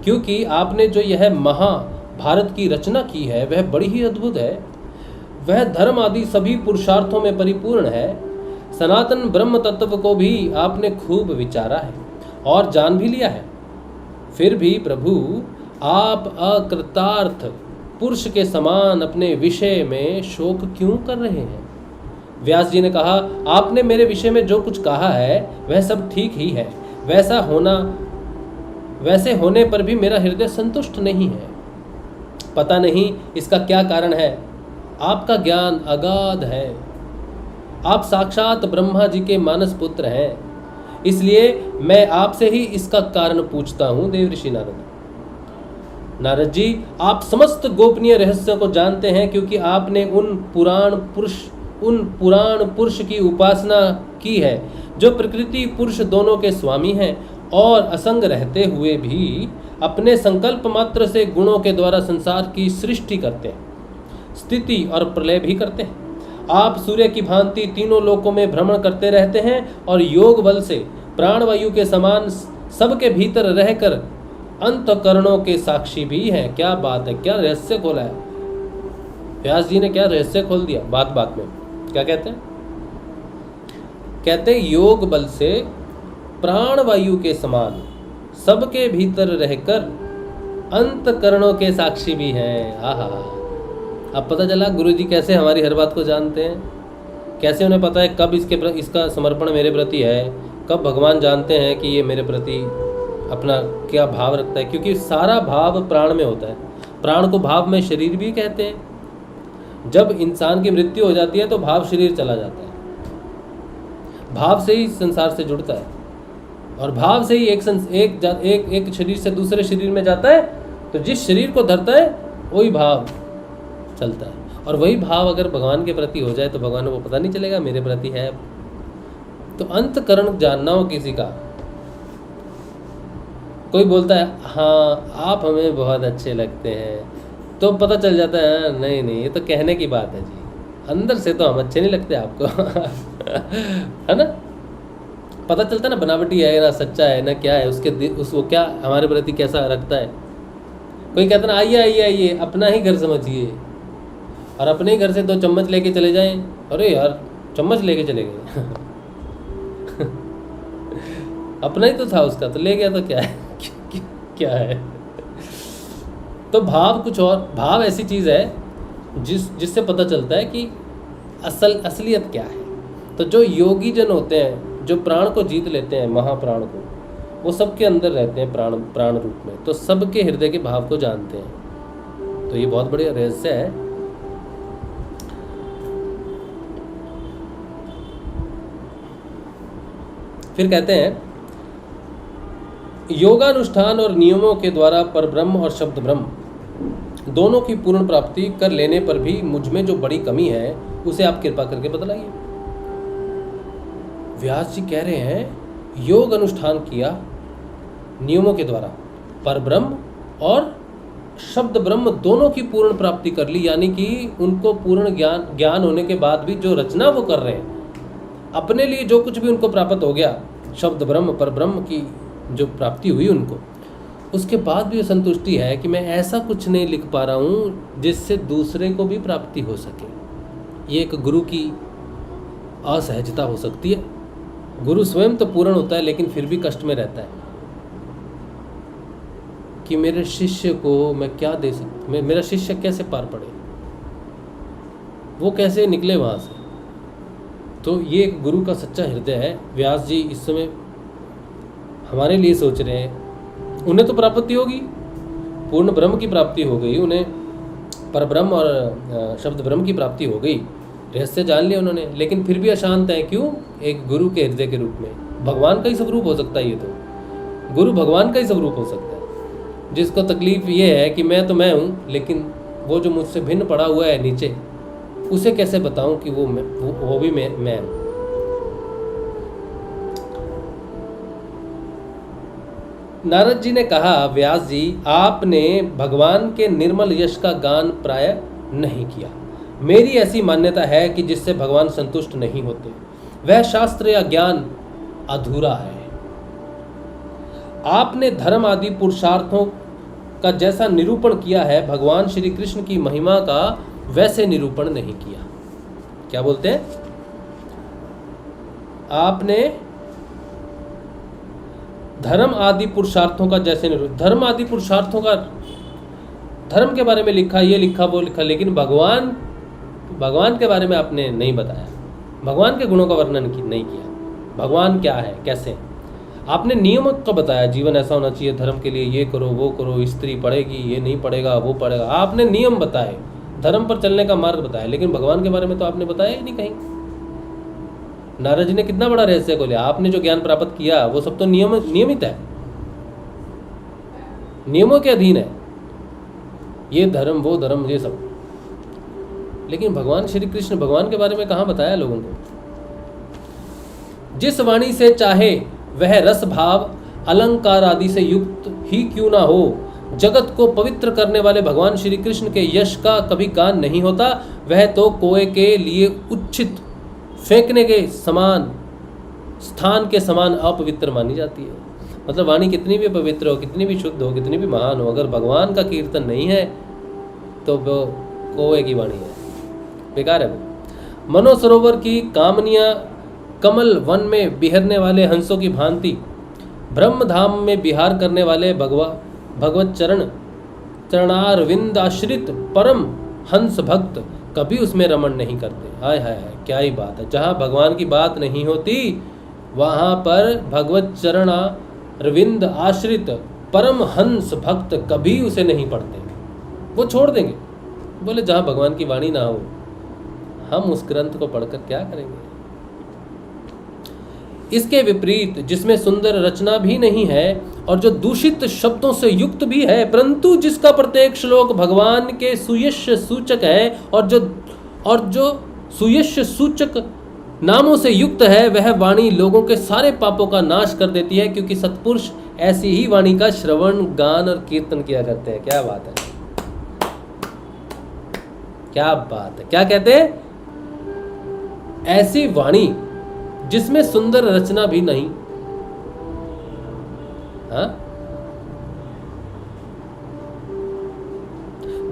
क्योंकि आपने जो यह महाभारत की रचना की है वह बड़ी ही अद्भुत है। वह धर्म आदि सभी पुरुषार्थों में परिपूर्ण है। सनातन ब्रह्म तत्व को भी आपने खूब विचारा है और जान भी लिया है। फिर भी प्रभु, आप अकृतार्थ पुरुष के समान अपने विषय में शोक क्यों कर रहे हैं? व्यास जी ने कहा, आपने मेरे विषय में जो कुछ कहा है वह सब ठीक ही है। वैसे होने पर भी मेरा हृदय संतुष्ट नहीं है। पता नहीं इसका क्या कारण है। आपका ज्ञान अगाध है। आप साक्षात ब्रह्मा जी के मानस पुत्र हैं, इसलिए मैं आपसे ही इसका कारण पूछता हूं। देव ऋषि नारद जी, आप समस्त गोपनीय रहस्यों को जानते हैं, क्योंकि आपने उन पुराण पुरुष की उपासना की है जो प्रकृति पुरुष दोनों के स्वामी हैं और असंग रहते हुए भी अपने संकल्प मात्र से गुणों के द्वारा संसार की सृष्टि करते हैं, स्थिति और प्रलय भी करते हैं। आप सूर्य की भांति तीनों लोकों में भ्रमण करते रहते हैं और योग बल से प्राणवायु के समान सबके भीतर रहकर अंतःकरणों के साक्षी भी हैं। क्या बात है, क्या रहस्य खोला है व्यास जी ने, क्या रहस्य खोल दिया बात बात में। क्या कहते हैं? कहते योग बल से प्राणवायु के समान सबके भीतर रहकर अंतःकरणों के साक्षी भी हैं। आहा, अब पता चला गुरु जी कैसे हमारी हर बात को जानते हैं, कैसे उन्हें पता है कब इसका समर्पण मेरे प्रति है, कब भगवान जानते हैं कि ये मेरे प्रति अपना क्या भाव रखता है, क्योंकि सारा भाव प्राण में होता है। प्राण को भाव में शरीर भी कहते हैं। जब इंसान की मृत्यु हो जाती है तो भाव शरीर चला जाता है, भाव से ही संसार से जुड़ता है और भाव से ही एक शरीर से दूसरे शरीर में जाता है। तो जिस शरीर को धरता है वही भाव चलता है, और वही भाव अगर भगवान के प्रति हो जाए तो भगवान को पता नहीं चलेगा मेरे प्रति है। तो अंतकरण जानना हो किसी का, कोई बोलता है हाँ आप हमें बहुत अच्छे लगते हैं, तो पता चल जाता है नहीं ये तो कहने की बात है जी, अंदर से तो हम अच्छे नहीं लगते आपको है ना? पता चलता ना बनावटी है ना सच्चा है ना क्या है, उसको क्या हमारे प्रति कैसा रखता है। कोई कहता ना आइए अपना ही घर समझिए, और अपने ही घर से 2 चम्मच लेके चले जाएं, अरे यार चम्मच लेके चले गए अपना ही तो था उसका, तो ले गया तो क्या है क्या है। तो भाव कुछ और, भाव ऐसी चीज़ है जिससे पता चलता है कि असलियत क्या है। तो जो योगी जन होते हैं, जो प्राण को जीत लेते हैं, महाप्राण को, वो सबके अंदर रहते हैं प्राण रूप में, तो सबके हृदय के भाव को जानते हैं। तो ये बहुत बड़ी रहस्य है। फिर कहते हैं योगानुष्ठान और नियमों के द्वारा परब्रह्म और शब्द ब्रह्म दोनों की पूर्ण प्राप्ति कर लेने पर भी मुझ में जो बड़ी कमी है उसे आप कृपा करके बतलाइए। व्यास जी कह रहे हैं योग अनुष्ठान किया नियमों के द्वारा, पर ब्रह्म और शब्द ब्रह्म दोनों की पूर्ण प्राप्ति कर ली, यानी कि उनको पूर्ण ज्ञान होने के बाद भी जो रचना वो कर रहे हैं, अपने लिए जो कुछ भी उनको प्राप्त हो गया, शब्द ब्रह्म पर ब्रह्म की जो प्राप्ति हुई उनको, उसके बाद भी संतुष्टि है कि मैं ऐसा कुछ नहीं लिख पा रहा हूँ जिससे दूसरे को भी प्राप्ति हो सके। ये एक गुरु की असहजता हो सकती है। गुरु स्वयं तो पूर्ण होता है लेकिन फिर भी कष्ट में रहता है कि मेरे शिष्य को मैं क्या दे सकता, मेरा शिष्य कैसे पार पड़े, वो कैसे निकले वहाँ से। तो ये एक गुरु का सच्चा हृदय है। व्यास जी इस समय हमारे लिए सोच रहे हैं, उन्हें तो प्राप्ति होगी, पूर्ण ब्रह्म की प्राप्ति हो गई, उन्हें पर ब्रह्म और शब्द ब्रह्म की प्राप्ति हो गई, रहस्य जान लिया उन्होंने, लेकिन फिर भी अशांत है। क्यों? एक गुरु के हृदय के रूप में। भगवान का ही स्वरूप हो सकता है ये तो, गुरु भगवान का ही स्वरूप हो सकता है। जिसको तकलीफ ये है कि मैं तो मैं हूँ, लेकिन वो जो मुझसे भिन्न पड़ा हुआ है नीचे, उसे कैसे बताऊं कि वो भी मैं हूँ। नारद जी ने कहा, व्यास जी आपने भगवान के निर्मल यश का गान प्राय नहीं किया। मेरी ऐसी मान्यता है कि जिससे भगवान संतुष्ट नहीं होते वह शास्त्र या ज्ञान अधूरा है। आपने धर्म आदि पुरुषार्थों का जैसा निरूपण किया है, भगवान श्री कृष्ण की महिमा का वैसे निरूपण नहीं किया। क्या बोलते हैं? आपने धर्म आदि पुरुषार्थों का जैसे निरूपण, धर्म आदि पुरुषार्थों का, धर्म के बारे में लिखा, ये लिखा, वो लिखा, लेकिन भगवान के बारे में आपने नहीं बताया, भगवान के गुणों का वर्णन नहीं किया। भगवान क्या है, कैसे? आपने नियम का बताया, जीवन ऐसा होना चाहिए, धर्म के लिए ये करो, वो करो, स्त्री पढ़ेगी, ये नहीं पढ़ेगा, वो पढ़ेगा, आपने नियम बताए, धर्म पर चलने का मार्ग बताया, लेकिन भगवान के बारे में तो आपने बताया ही नहीं कहीं। नारद जी ने कितना बड़ा रहस्य को लिया। आपने जो ज्ञान प्राप्त किया वो सब तो नियमित है, नियमों के अधीन है, ये धर्म, वो धर्म, ये सब, लेकिन भगवान श्री कृष्ण, भगवान के बारे में कहाँ बताया लोगों को? जिस वाणी से चाहे वह रस भाव अलंकार आदि से युक्त ही क्यों ना हो, जगत को पवित्र करने वाले भगवान श्री कृष्ण के यश का कभी गान नहीं होता। वह तो कोए के लिए उच्छित फेंकने के समान, स्थान के समान अपवित्र मानी जाती है। मतलब वाणी कितनी भी पवित्र हो, कितनी भी शुद्ध हो, कितनी भी महान हो, अगर भगवान का कीर्तन नहीं है तो वो कोए की वाणी है, बेकार है वो। मनोसरोवर की कामनियाँ कमल वन में बिहरने वाले हंसों की भांति ब्रह्म धाम में विहार करने वाले भगवत चरणारविंद आश्रित परम हंस भक्त कभी उसमें रमण नहीं करते। हाय हाय हाय, क्या ही बात है। जहाँ भगवान की बात नहीं होती वहाँ पर भगवत चरणारविंद आश्रित परम हंस भक्त कभी उसे नहीं पढ़ते, वो छोड़ देंगे। बोले जहाँ भगवान की वाणी ना हो हम उस ग्रंथ को पढ़कर क्या करेंगे। इसके विपरीत जिसमें सुंदर रचना भी नहीं है और जो दूषित शब्दों से युक्त भी है, परंतु जिसका प्रत्येक श्लोक भगवान के सुयश सूचक है और जो सुयश सूचक नामों से युक्त है, वह वाणी लोगों के सारे पापों का नाश कर देती है, क्योंकि सत्पुरुष ऐसी ही वाणी का श्रवण, गान और कीर्तन किया करते हैं। क्या बात है, क्या बात है। क्या कहते हैं? ऐसी वाणी जिसमें सुंदर रचना भी नहीं, हाँ,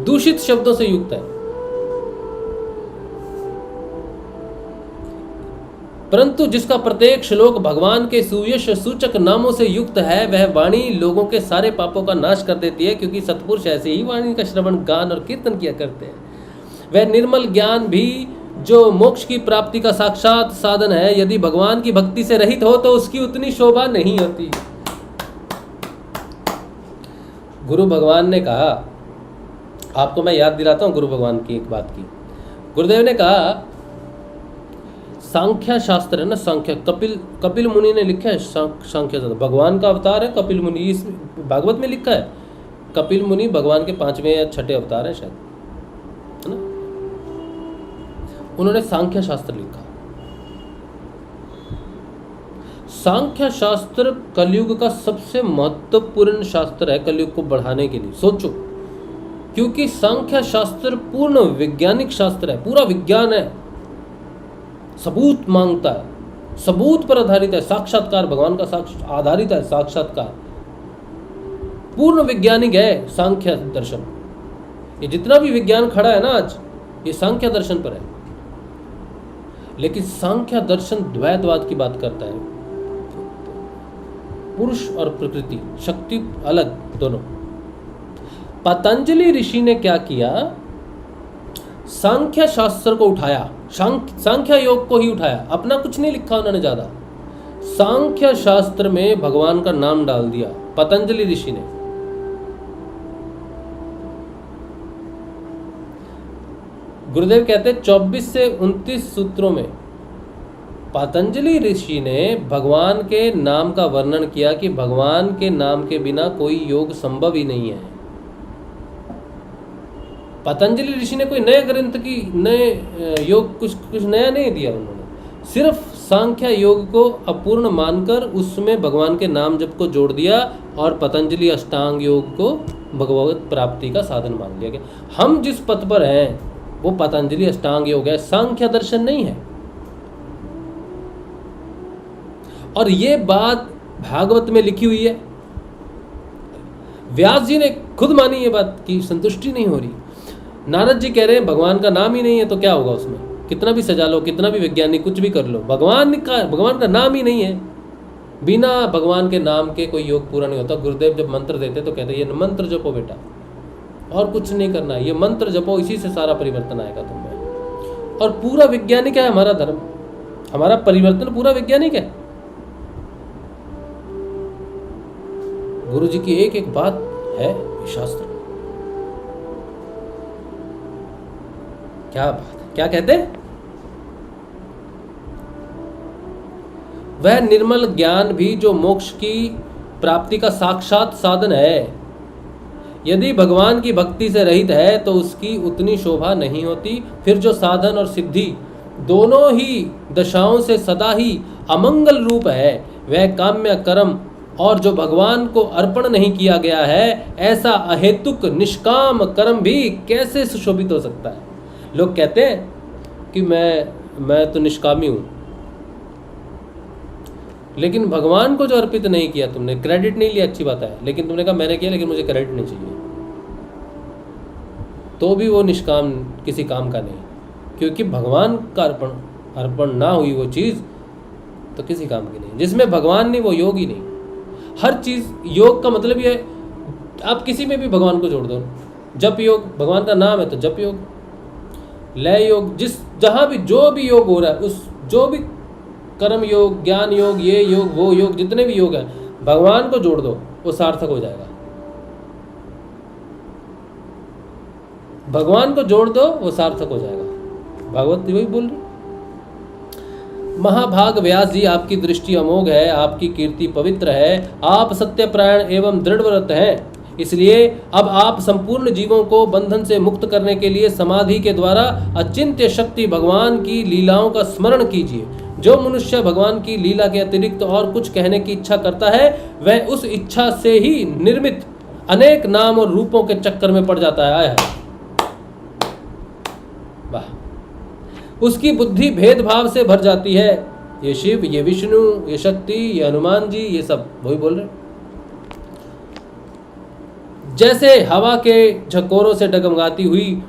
दूषित शब्दों से युक्त है, परंतु जिसका प्रत्येक श्लोक भगवान के सुयश सूचक नामों से युक्त है, वह वाणी लोगों के सारे पापों का नाश कर देती है, क्योंकि सत्पुरुष ऐसे ही वाणी का श्रवण, गान और कीर्तन किया करते हैं। वह निर्मल ज्ञान भी जो मोक्ष की प्राप्ति का साक्षात साधन है, यदि भगवान की भक्ति से रहित हो तो उसकी उतनी शोभा नहीं होती। गुरु भगवान ने कहा, आपको मैं याद दिलाता हूं गुरु भगवान की एक बात की। गुरुदेव ने कहा, सांख्य शास्त्र है ना, सांख्य, कपिल मुनि ने लिखा है सांख्य, भगवान का अवतार है कपिल मुनि, इस भागवत में लिखा है कपिल मुनि भगवान के 5वें या 6ठे अवतार हैं शायद, है ना। उन्होंने सांख्य शास्त्र लिखा। सांख्य शास्त्र कलयुग का सबसे महत्वपूर्ण शास्त्र है कलयुग को बढ़ाने के लिए। सोचो, क्योंकि सांख्य शास्त्र पूर्ण वैज्ञानिक शास्त्र है, पूरा विज्ञान है, सबूत मांगता है, सबूत पर आधारित है, साक्षात्कार भगवान का आधारित है, साक्षात्कार पूर्ण वैज्ञानिक है सांख्य दर्शन। ये जितना भी विज्ञान खड़ा है ना आज, ये सांख्य दर्शन पर है। लेकिन सांख्य दर्शन द्वैतवाद की बात करता है, पुरुष और प्रकृति, शक्ति अलग दोनों। पतंजलि ऋषि ने क्या किया, सांख्य शास्त्र को उठाया, सांख्य योग को ही उठाया, अपना कुछ नहीं लिखा उन्होंने ज्यादा। सांख्य शास्त्र में भगवान का नाम डाल दिया पतंजलि ऋषि ने। गुरुदेव कहते हैं 24 से 29 सूत्रों में पतंजलि ऋषि ने भगवान के नाम का वर्णन किया कि भगवान के नाम के बिना कोई योग संभव ही नहीं है। पतंजलि ऋषि ने कोई नए ग्रंथ की नए योग कुछ नया नहीं दिया। उन्होंने सिर्फ सांख्य योग को अपूर्ण मानकर उसमें भगवान के नाम जप को जोड़ दिया और पतंजलि अष्टांग योग को भगवत प्राप्ति का साधन मान लिया गया। हम जिस पथ पर हैं वो पतंजलि अष्टांग योग है, सांख्य दर्शन नहीं है। और ये बात भागवत में लिखी हुई है। व्यास जी ने खुद मानी ये बात कि संतुष्टि नहीं हो रही। नारद जी कह रहे हैं भगवान का नाम ही नहीं है तो क्या होगा उसमें, कितना भी सजा लो, कितना भी वैज्ञानिक कुछ भी कर लो, भगवान का नाम ही नहीं है। बिना भगवान के नाम के कोई योग पूरा नहीं होता। गुरुदेव जब मंत्र देते तो कहते ये मंत्र जपो बेटा, और कुछ नहीं करना है, ये मंत्र जपो, इसी से सारा परिवर्तन आएगा तुम में। और पूरा वैज्ञानिक है हमारा धर्म, हमारा परिवर्तन पूरा वैज्ञानिक है। गुरु जी की एक एक बात है शास्त्र। क्या बात है, क्या कहते हैं, वह निर्मल ज्ञान भी जो मोक्ष की प्राप्ति का साक्षात साधन है, यदि भगवान की भक्ति से रहित है तो उसकी उतनी शोभा नहीं होती। फिर जो साधन और सिद्धि दोनों ही दशाओं से सदा ही अमंगल रूप है, वह काम्य कर्म और जो भगवान को अर्पण नहीं किया गया है, ऐसा अहेतुक निष्काम कर्म भी कैसे सुशोभित हो सकता है। लोग कहते हैं कि मैं तो निष्कामी हूं, लेकिन भगवान को जो अर्पित नहीं किया, तुमने क्रेडिट नहीं लिया, अच्छी बात है, लेकिन तुमने कहा मैंने किया लेकिन मुझे क्रेडिट नहीं चाहिए, तो भी वो निष्काम किसी काम का नहीं। क्योंकि भगवान का अर्पण ना हुई वो चीज़ तो किसी काम की नहीं। जिसमें भगवान नहीं वो योग ही नहीं। हर चीज़ योग का मतलब ये है, आप किसी में भी भगवान को जोड़ दो। जप योग भगवान का नाम है तो जप योग, लय योग, जहाँ भी जो भी योग हो रहा है, उस जो भी कर्म योग, ज्ञान योग, ये योग, वो योग, जितने भी योग है, भगवान को जोड़ दो, वो सार्थक हो जाएगा। भगवान को जोड़ दो, वो सार्थक हो जाएगा। भागवत वही बोल रही। महाभाग व्यास जी, आपकी दृष्टि अमोघ है, आपकी कीर्ति पवित्र है, आप सत्यपरायण एवं दृढ़व्रत हैं। इसलिए अब आप संपूर्ण जीवों को बंधन से मुक्त करने के लिए समाधि के द्वारा अचिंत्य शक्ति भगवान की लीलाओं का स्मरण कीजिए। जो मनुष्य भगवान की लीला के अतिरिक्त और कुछ कहने की इच्छा करता है, वह उस इच्छा से ही निर्मित अनेक नाम और रूपों के चक्कर में पड़ जाता है। आया वाह, उसकी बुद्धि भेदभाव से भर जाती है। ये शिव, ये विष्णु, ये शक्ति, ये हनुमान जी, ये सब वही बोल रहे। जैसे हवा के झकोरों से डगमगाती हुई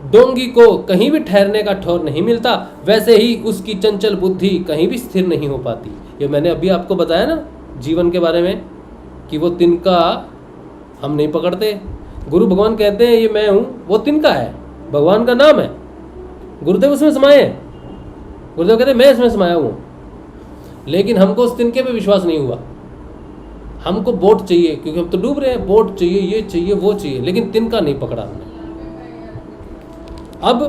डोंगी को कहीं भी ठहरने का ठौर नहीं मिलता, वैसे ही उसकी चंचल बुद्धि कहीं भी स्थिर नहीं हो पाती। ये मैंने अभी आपको बताया ना जीवन के बारे में, कि वो तिनका हम नहीं पकड़ते। गुरु भगवान कहते हैं ये मैं हूँ, वो तिनका है, भगवान का नाम है, गुरुदेव उसमें समाये हैं। गुरुदेव कहते हैं मैं इसमें समाया हूँ, लेकिन हमको उस तिनके पे विश्वास नहीं हुआ। हमको बोट चाहिए, क्योंकि हम तो डूब रहे हैं, बोट चाहिए, ये चाहिए, वो चाहिए, लेकिन तिनका नहीं पकड़ा हमने। अब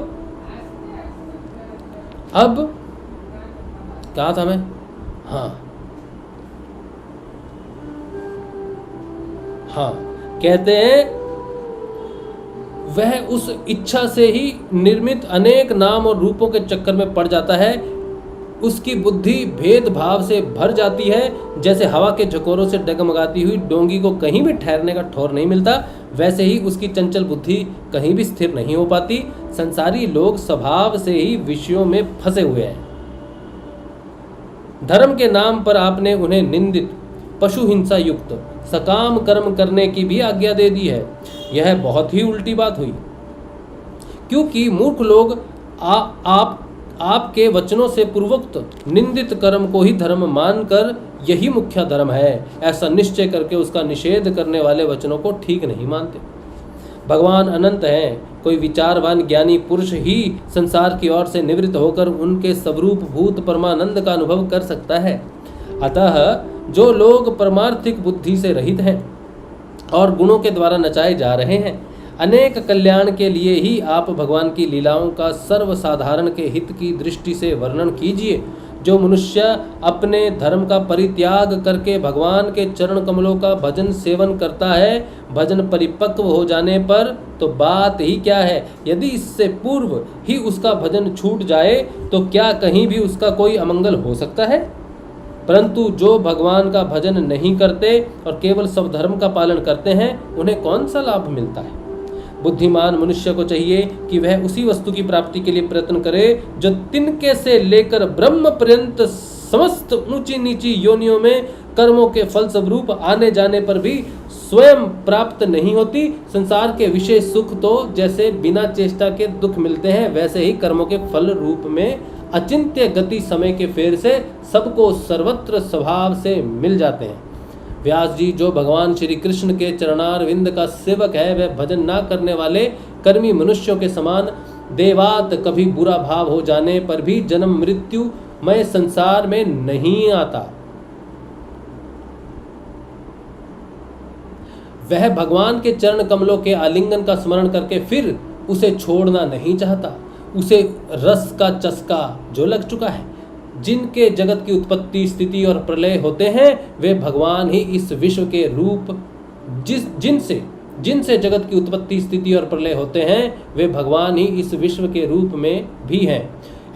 कहा था मैं, हाँ, कहते हैं वह उस इच्छा से ही निर्मित अनेक नाम और रूपों के चक्कर में पड़ जाता है। उसकी बुद्धि भेदभाव से भर जाती है। जैसे हवा के झकोरों से डगमगाती हुई डोंगी को कहीं भी ठहरने का ठौर नहीं मिलता, वैसे ही उसकी चंचल बुद्धि कहीं भी स्थिर नहीं हो पाती। संसारी लोग स्वभाव से ही विषयों में फंसे हुए हैं। धर्म के नाम पर आपने उन्हें निंदित, पशु हिंसा युक्त सकाम कर्म करने की भी आज्ञा दे दी है। यह बहुत ही उल्टी बात हुई, क्योंकि मूर्ख लोग आपके वचनों से पूर्वोक्त निंदित कर्म को ही धर्म मानकर यही मुख्य धर्म है ऐसा निश्चय करके उसका निषेध करने वाले वचनों को ठीक नहीं मानते। भगवान अनंत हैं। कोई विचारवान ज्ञानी पुरुष ही संसार की ओर से निवृत्त होकर उनके स्वरूप भूत परमानंद का अनुभव कर सकता है। अतः जो लोग परमार्थिक बुद्धि से रहित हैं और गुणों के द्वारा नचाए जा रहे हैं, अनेक कल्याण के लिए ही आप भगवान की लीलाओं का सर्वसाधारण के हित की दृष्टि से वर्णन कीजिए। जो मनुष्य अपने धर्म का परित्याग करके भगवान के चरण कमलों का भजन सेवन करता है, भजन परिपक्व हो जाने पर तो बात ही क्या है। यदि इससे पूर्व ही उसका भजन छूट जाए तो क्या कहीं भी उसका कोई अमंगल हो सकता है। परंतु जो भगवान का भजन नहीं करते और केवल सब धर्म का पालन करते हैं, उन्हें कौन सा लाभ मिलता है। बुद्धिमान मनुष्य को चाहिए कि वह उसी वस्तु की प्राप्ति के लिए प्रयत्न करे जो तिनके से लेकर ब्रह्म पर्यंत समस्त ऊंची नीची योनियों में कर्मों के फल स्वरूप आने जाने पर भी स्वयं प्राप्त नहीं होती। संसार के विषय सुख तो जैसे बिना चेष्टा के दुख मिलते हैं, वैसे ही कर्मों के फल रूप में अचिंत्य गति समय के फेर से सबको सर्वत्र स्वभाव से मिल जाते हैं। व्यास जी, जो भगवान श्री कृष्ण के चरणारविंद का सेवक है, वह भजन ना करने वाले कर्मी मनुष्यों के समान देवात कभी बुरा भाव हो जाने पर भी जन्म मृत्यु मय संसार में नहीं आता। वह भगवान के चरण कमलों के आलिंगन का स्मरण करके फिर उसे छोड़ना नहीं चाहता। उसे रस का चस्का जो लग चुका है। जिनके जगत की उत्पत्ति स्थिति और प्रलय होते हैं, वे भगवान ही इस विश्व के रूप जिनसे जगत की उत्पत्ति स्थिति और प्रलय होते हैं, वे भगवान ही इस विश्व के रूप में भी हैं।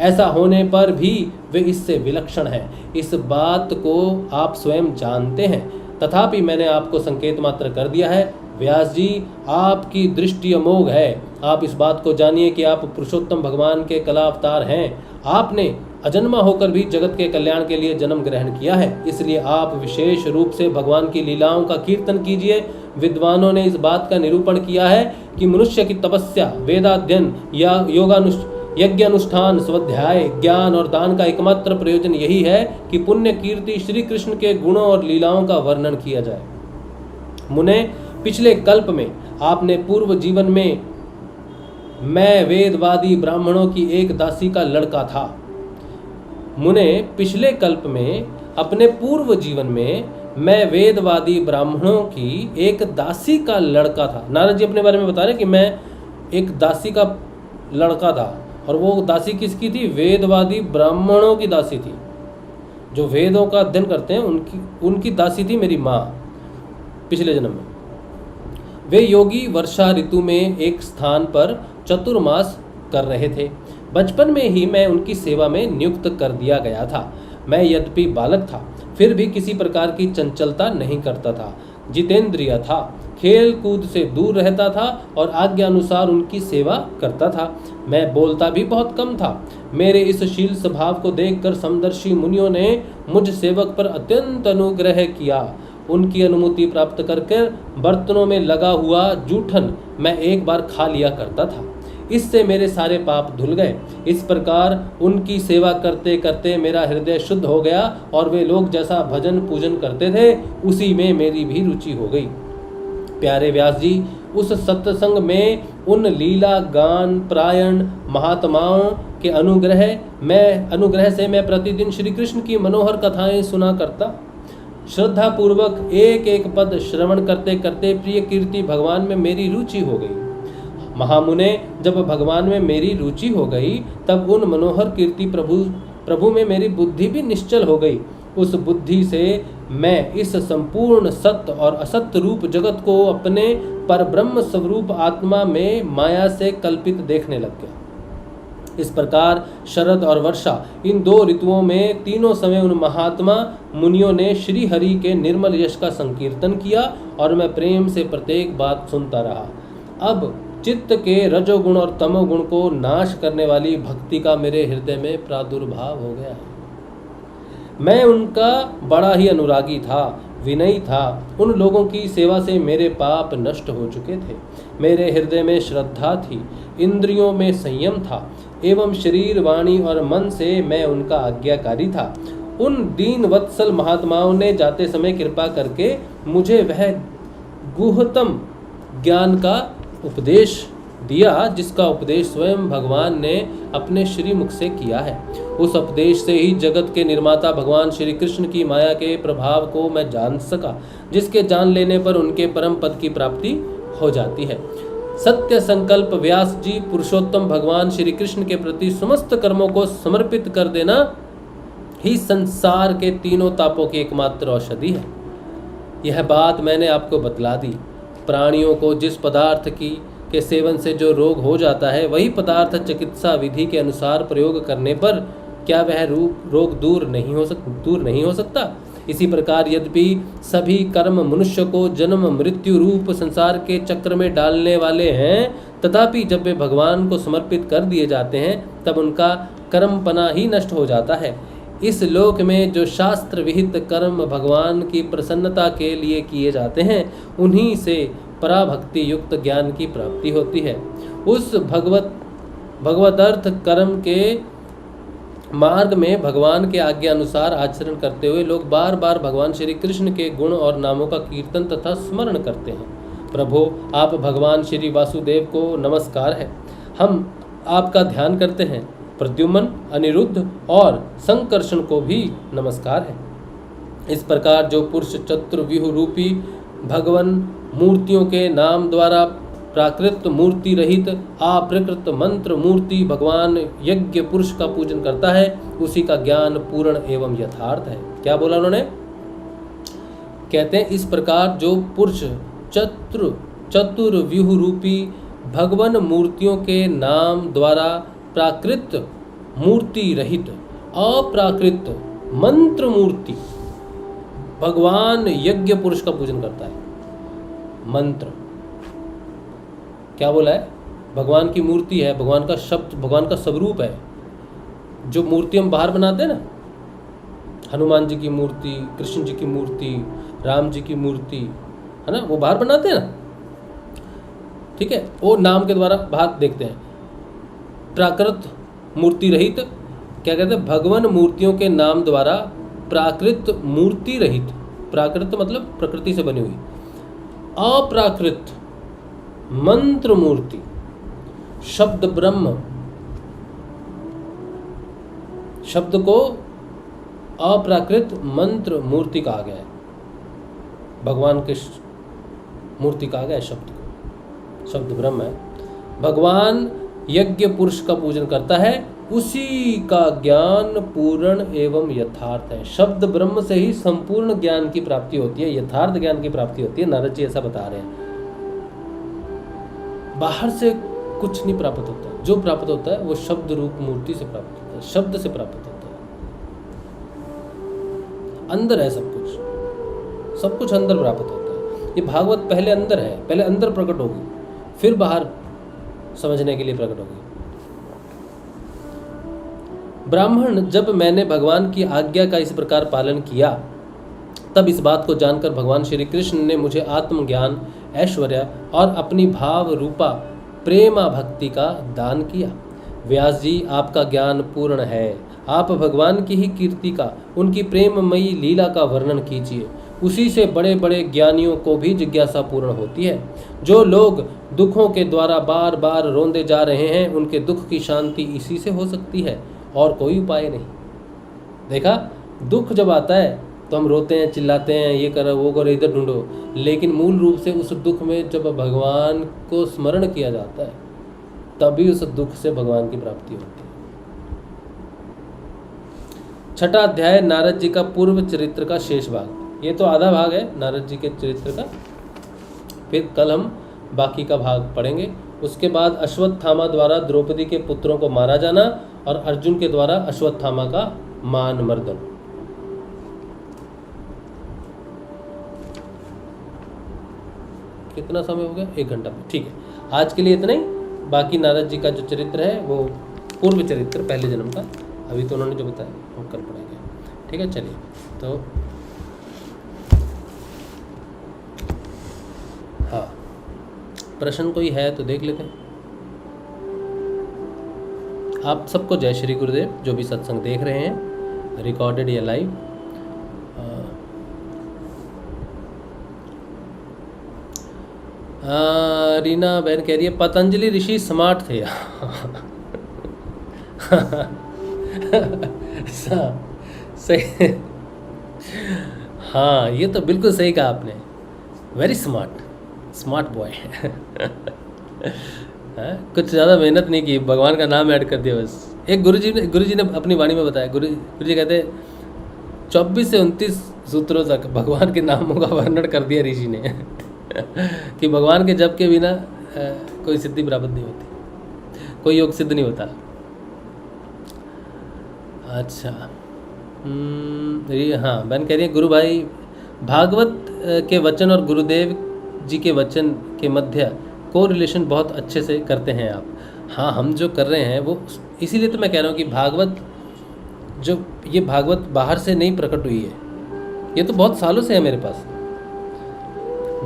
ऐसा होने पर भी वे इससे विलक्षण हैं। इस बात को आप स्वयं जानते हैं, तथापि मैंने आपको संकेत मात्र कर दिया है। व्यास जी, आपकी दृष्टि अमोघ है। आप इस बात को जानिए कि आप पुरुषोत्तम भगवान के कला अवतार हैं। आपने अजन्मा होकर भी जगत के कल्याण के लिए जन्म ग्रहण किया है, इसलिए आप विशेष रूप से भगवान की लीलाओं का कीर्तन कीजिए। विद्वानों ने इस बात का निरूपण किया है कि मनुष्य की तपस्या, वेदाध्ययन या यज्ञ अनुष्ठान, स्वाध्याय, ज्ञान और दान का एकमात्र प्रयोजन यही है कि पुण्य कीर्ति श्री कृष्ण के गुणों और लीलाओं का वर्णन किया जाए। मुने, पिछले कल्प में आपने पूर्व जीवन में मैं वेदवादी ब्राह्मणों की एक दासी का लड़का था। मुने, पिछले कल्प में अपने पूर्व जीवन में मैं वेदवादी ब्राह्मणों की एक दासी का लड़का था। नारद जी अपने बारे में बता रहे कि मैं एक दासी का लड़का था, और वो दासी किसकी थी? वेदवादी ब्राह्मणों की दासी थी। जो वेदों का अध्ययन करते हैं उनकी दासी थी मेरी माँ पिछले जन्म में। वे योगी वर्षा ऋतु में एक स्थान पर चतुर्मास कर रहे थे। बचपन में ही मैं उनकी सेवा में नियुक्त कर दिया गया था। मैं यद्यपि बालक था, फिर भी किसी प्रकार की चंचलता नहीं करता था। जितेंद्रिय था, खेल कूद से दूर रहता था और आज्ञा अनुसार उनकी सेवा करता था। मैं बोलता भी बहुत कम था। मेरे इस शील स्वभाव को देखकर समदर्शी मुनियों ने मुझ सेवक पर अत्यंत अनुग्रह किया। उनकी अनुमति प्राप्त करके बर्तनों में लगा हुआ जूठन मैं एक बार खा लिया करता था। इससे मेरे सारे पाप धुल गए। इस प्रकार उनकी सेवा करते करते मेरा हृदय शुद्ध हो गया और वे लोग जैसा भजन पूजन करते थे उसी में मेरी भी रुचि हो गई। प्यारे व्यास जी, उस सत्संग में उन लीला गान प्रायण महात्माओं के अनुग्रह से मैं प्रतिदिन श्री कृष्ण की मनोहर कथाएं सुना करता। श्रद्धा पूर्वक एक एक पद श्रवण करते करते प्रिय कीर्ति भगवान में मेरी रुचि हो गई। महामुने, जब भगवान में मेरी रुचि हो गई तब उन मनोहर कीर्ति प्रभु में मेरी बुद्धि भी निश्चल हो गई। उस बुद्धि से मैं इस संपूर्ण सत्य और असत्य रूप जगत को अपने परब्रह्म स्वरूप आत्मा में माया से कल्पित देखने लग गया। इस प्रकार शरद और वर्षा इन 2 ऋतुओं में तीनों समय उन महात्मा मुनियों ने श्री हरि के निर्मल यश का संकीर्तन किया और मैं प्रेम से प्रत्येक बात सुनता रहा। अब चित्त के रजोगुण और तमोगुण को नाश करने वाली भक्ति का मेरे हृदय में प्रादुर्भाव हो गया है। मैं उनका बड़ा ही अनुरागी था, विनयी था। उन लोगों की सेवा से मेरे पाप नष्ट हो चुके थे। मेरे हृदय में श्रद्धा थी, इंद्रियों में संयम था एवं शरीर, वाणी और मन से मैं उनका आज्ञाकारी था। उन दीन वत्सल महात्माओं ने जाते समय कृपा करके मुझे वह गुह्यतम ज्ञान का उपदेश दिया जिसका उपदेश स्वयं भगवान ने अपने श्रीमुख से किया है। उस उपदेश से ही जगत के निर्माता भगवान श्री कृष्ण की माया के प्रभाव को मैं जान सका, जिसके जान लेने पर उनके परम पद की प्राप्ति हो जाती है। सत्य संकल्प व्यास जी पुरुषोत्तम भगवान श्री कृष्ण के प्रति समस्त कर्मों को समर्पित कर देना ही संसार के तीनों तापों की एकमात्र औषधि है। यह बात मैंने आपको बतला दी। प्राणियों को जिस पदार्थ के सेवन से जो रोग हो जाता है, वही पदार्थ चिकित्सा विधि के अनुसार प्रयोग करने पर क्या वह रोग दूर नहीं हो सकता। इसी प्रकार यद्यपि सभी कर्म मनुष्य को जन्म मृत्यु रूप संसार के चक्र में डालने वाले हैं, तथापि जब वे भगवान को समर्पित कर दिए जाते हैं तब उनका कर्मपना ही नष्ट हो जाता है। इस लोक में जो शास्त्र विहित कर्म भगवान की प्रसन्नता के लिए किए जाते हैं, उन्हीं से पराभक्ति युक्त ज्ञान की प्राप्ति होती है। उस भगवदर्थ कर्म के मार्ग में भगवान के आज्ञा अनुसार आचरण करते हुए लोग बार बार भगवान श्री कृष्ण के गुण और नामों का कीर्तन तथा स्मरण करते हैं। प्रभु, आप भगवान श्री वासुदेव को नमस्कार है। हम आपका ध्यान करते हैं। प्रद्युम्न, अनिरुद्ध और संकर्षण को भी नमस्कार है। इस प्रकार जो पुरुष चतुर्व्यूह रूपी भगवान मूर्तियों के नाम द्वारा प्राकृत मूर्ति रहित अप्रकृत मंत्र मूर्ति भगवान यज्ञ पुरुष का पूजन करता है, उसी का ज्ञान पूर्ण एवं यथार्थ है। क्या बोला उन्होंने? कहते हैं इस प्रकार जो पुरुष चतुर्व्यूह रूपी भगवान मूर्तियों के नाम द्वारा प्राकृत मूर्ति रहित अप्राकृत मंत्र मूर्ति भगवान यज्ञ पुरुष का पूजन करता है। मंत्र क्या बोला है? भगवान की मूर्ति है, भगवान का शब्द, भगवान का स्वरूप है। जो मूर्ति हम बाहर बनाते हैं ना, हनुमान जी की मूर्ति, कृष्ण जी की मूर्ति, राम जी की मूर्ति, है ना, वो बाहर बनाते हैं ना, ठीक है, वो नाम के द्वारा बाहर देखते हैं। प्राकृत मूर्ति रहित क्या कहते हैं? भगवान मूर्तियों के नाम द्वारा प्राकृत मूर्ति रहित, प्राकृत मतलब प्रकृति से बनी हुई, अप्राकृत मंत्र मूर्ति, शब्द ब्रह्म, शब्द को अप्राकृत मंत्र मूर्ति कहा गया है। भगवान के मूर्ति कहा गया है शब्द को, शब्द ब्रह्म है। भगवान यज्ञ पुरुष का पूजन करता है, उसी का ज्ञान पूर्ण एवं यथार्थ है। शब्द ब्रह्म से ही संपूर्ण ज्ञान की प्राप्ति होती है, यथार्थ ज्ञान की प्राप्ति होती है। नारद जी ऐसा बता रहे हैं। बाहर से कुछ नहीं प्राप्त होता, जो प्राप्त होता है वो शब्द रूप मूर्ति से प्राप्त होता है, शब्द से प्राप्त होता है। अंदर है सब कुछ, सब कुछ अंदर प्राप्त होता है। ये भागवत पहले अंदर है, पहले अंदर प्रकट होगी, फिर बाहर समझने के लिए प्रकट होगी। ब्राह्मण, जब मैंने भगवान की आज्ञा का इस प्रकार पालन किया, तब इस बात को जानकर भगवान श्री कृष्ण ने मुझे आत्मज्ञान, ऐश्वर्य और अपनी भाव रूपा प्रेमा भक्ति का दान किया। व्यास जी, आपका ज्ञान पूर्ण है। आप भगवान की ही कीर्ति का, उनकी प्रेममयी लीला का वर्णन कीजिए। उसी से बड़े बड़े ज्ञानियों को भी जिज्ञासा पूर्ण होती है। जो लोग दुखों के द्वारा बार बार रोंदे जा रहे हैं, उनके दुख की शांति इसी से हो सकती है, और कोई उपाय नहीं। देखा, दुख जब आता है तो हम रोते हैं, चिल्लाते हैं, ये करो वो करो, इधर ढूंढो, लेकिन मूल रूप से उस दुख में जब भगवान को स्मरण किया जाता है, तभी उस दुख से भगवान की प्राप्ति होती है। छठा अध्याय नारद जी का पूर्व चरित्र का शेष भाग। ये तो आधा भाग है नारद जी के चरित्र का, फिर कल हम बाकी का भाग पढ़ेंगे। उसके बाद अश्वत्थामा द्वारा द्रौपदी के पुत्रों को मारा जाना और अर्जुन के द्वारा अश्वत्थामा का मान मर्दन। कितना समय हो गया? 1 घंटा। ठीक है, आज के लिए इतना ही। बाकी नारद जी का जो चरित्र है वो पूर्व चरित्र पहले जन्म का, अभी तो उन्होंने जो बताया वो कल पढ़ेंगे। ठीक है, चलिए। तो हाँ, प्रश्न कोई है तो देख लेते हैं। आप सबको जय श्री गुरुदेव। जो भी सत्संग देख रहे हैं रिकॉर्डेड या लाइव, रीना बहन कह रही है पतंजलि ऋषि स्मार्ट थे। सही। हाँ, ये तो बिल्कुल सही कहा आपने। Very smart boy. कुछ ज़्यादा मेहनत नहीं की, भगवान का नाम ऐड कर दिया बस। एक गुरुजी ने अपनी वाणी में बताया, गुरुजी कहते 24 से 29 सूत्रों तक भगवान के नामों का वर्णन कर दिया ऋषि ने। कि भगवान के जप के बिना कोई सिद्धि प्राप्त नहीं होती, कोई योग सिद्ध नहीं होता। अच्छा, हाँ, बहन कह रही है गुरु भाई भागवत के वचन और गुरुदेव जी के वचन के मध्य को रिलेशन बहुत अच्छे से करते हैं आप। हाँ, हम जो कर रहे हैं वो इसीलिए तो मैं कह रहा हूँ कि भागवत ये भागवत बाहर से नहीं प्रकट हुई है, ये तो बहुत सालों से है मेरे पास।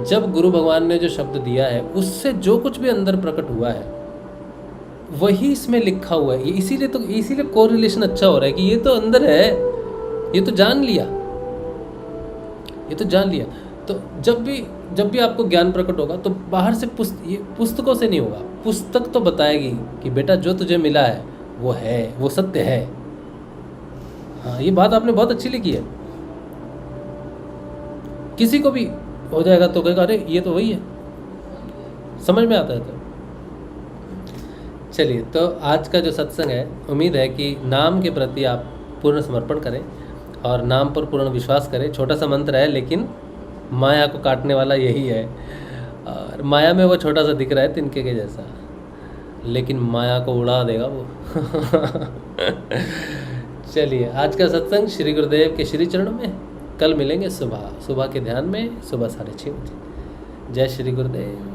जब गुरु भगवान ने जो शब्द दिया है उससे जो कुछ भी अंदर प्रकट हुआ है वही इसमें लिखा हुआ है। इसीलिए कोरिलेशन अच्छा हो रहा है कि ये तो अंदर है, ये तो जान लिया। तो जब भी आपको ज्ञान प्रकट होगा तो बाहर से पुस्तकों से नहीं होगा। पुस्तक तो बताएगी कि बेटा जो तुझे मिला है वो है, वो सत्य है। हाँ, ये बात आपने बहुत अच्छी लिखी है। किसी को भी हो जाएगा तो कहेगा अरे ये तो वही है, समझ में आता है। तो चलिए, तो आज का जो सत्संग है, उम्मीद है कि नाम के प्रति आप पूर्ण समर्पण करें और नाम पर पूर्ण विश्वास करें। छोटा सा मंत्र है लेकिन माया को काटने वाला यही है। और माया में वो छोटा सा दिख रहा है तिनके के जैसा, लेकिन माया को उड़ा देगा वो। चलिए, आज का सत्संग श्री गुरुदेव के श्री चरणों में। कल मिलेंगे सुबह के ध्यान में, सुबह 6:30 बजे। जय श्री गुरुदेव।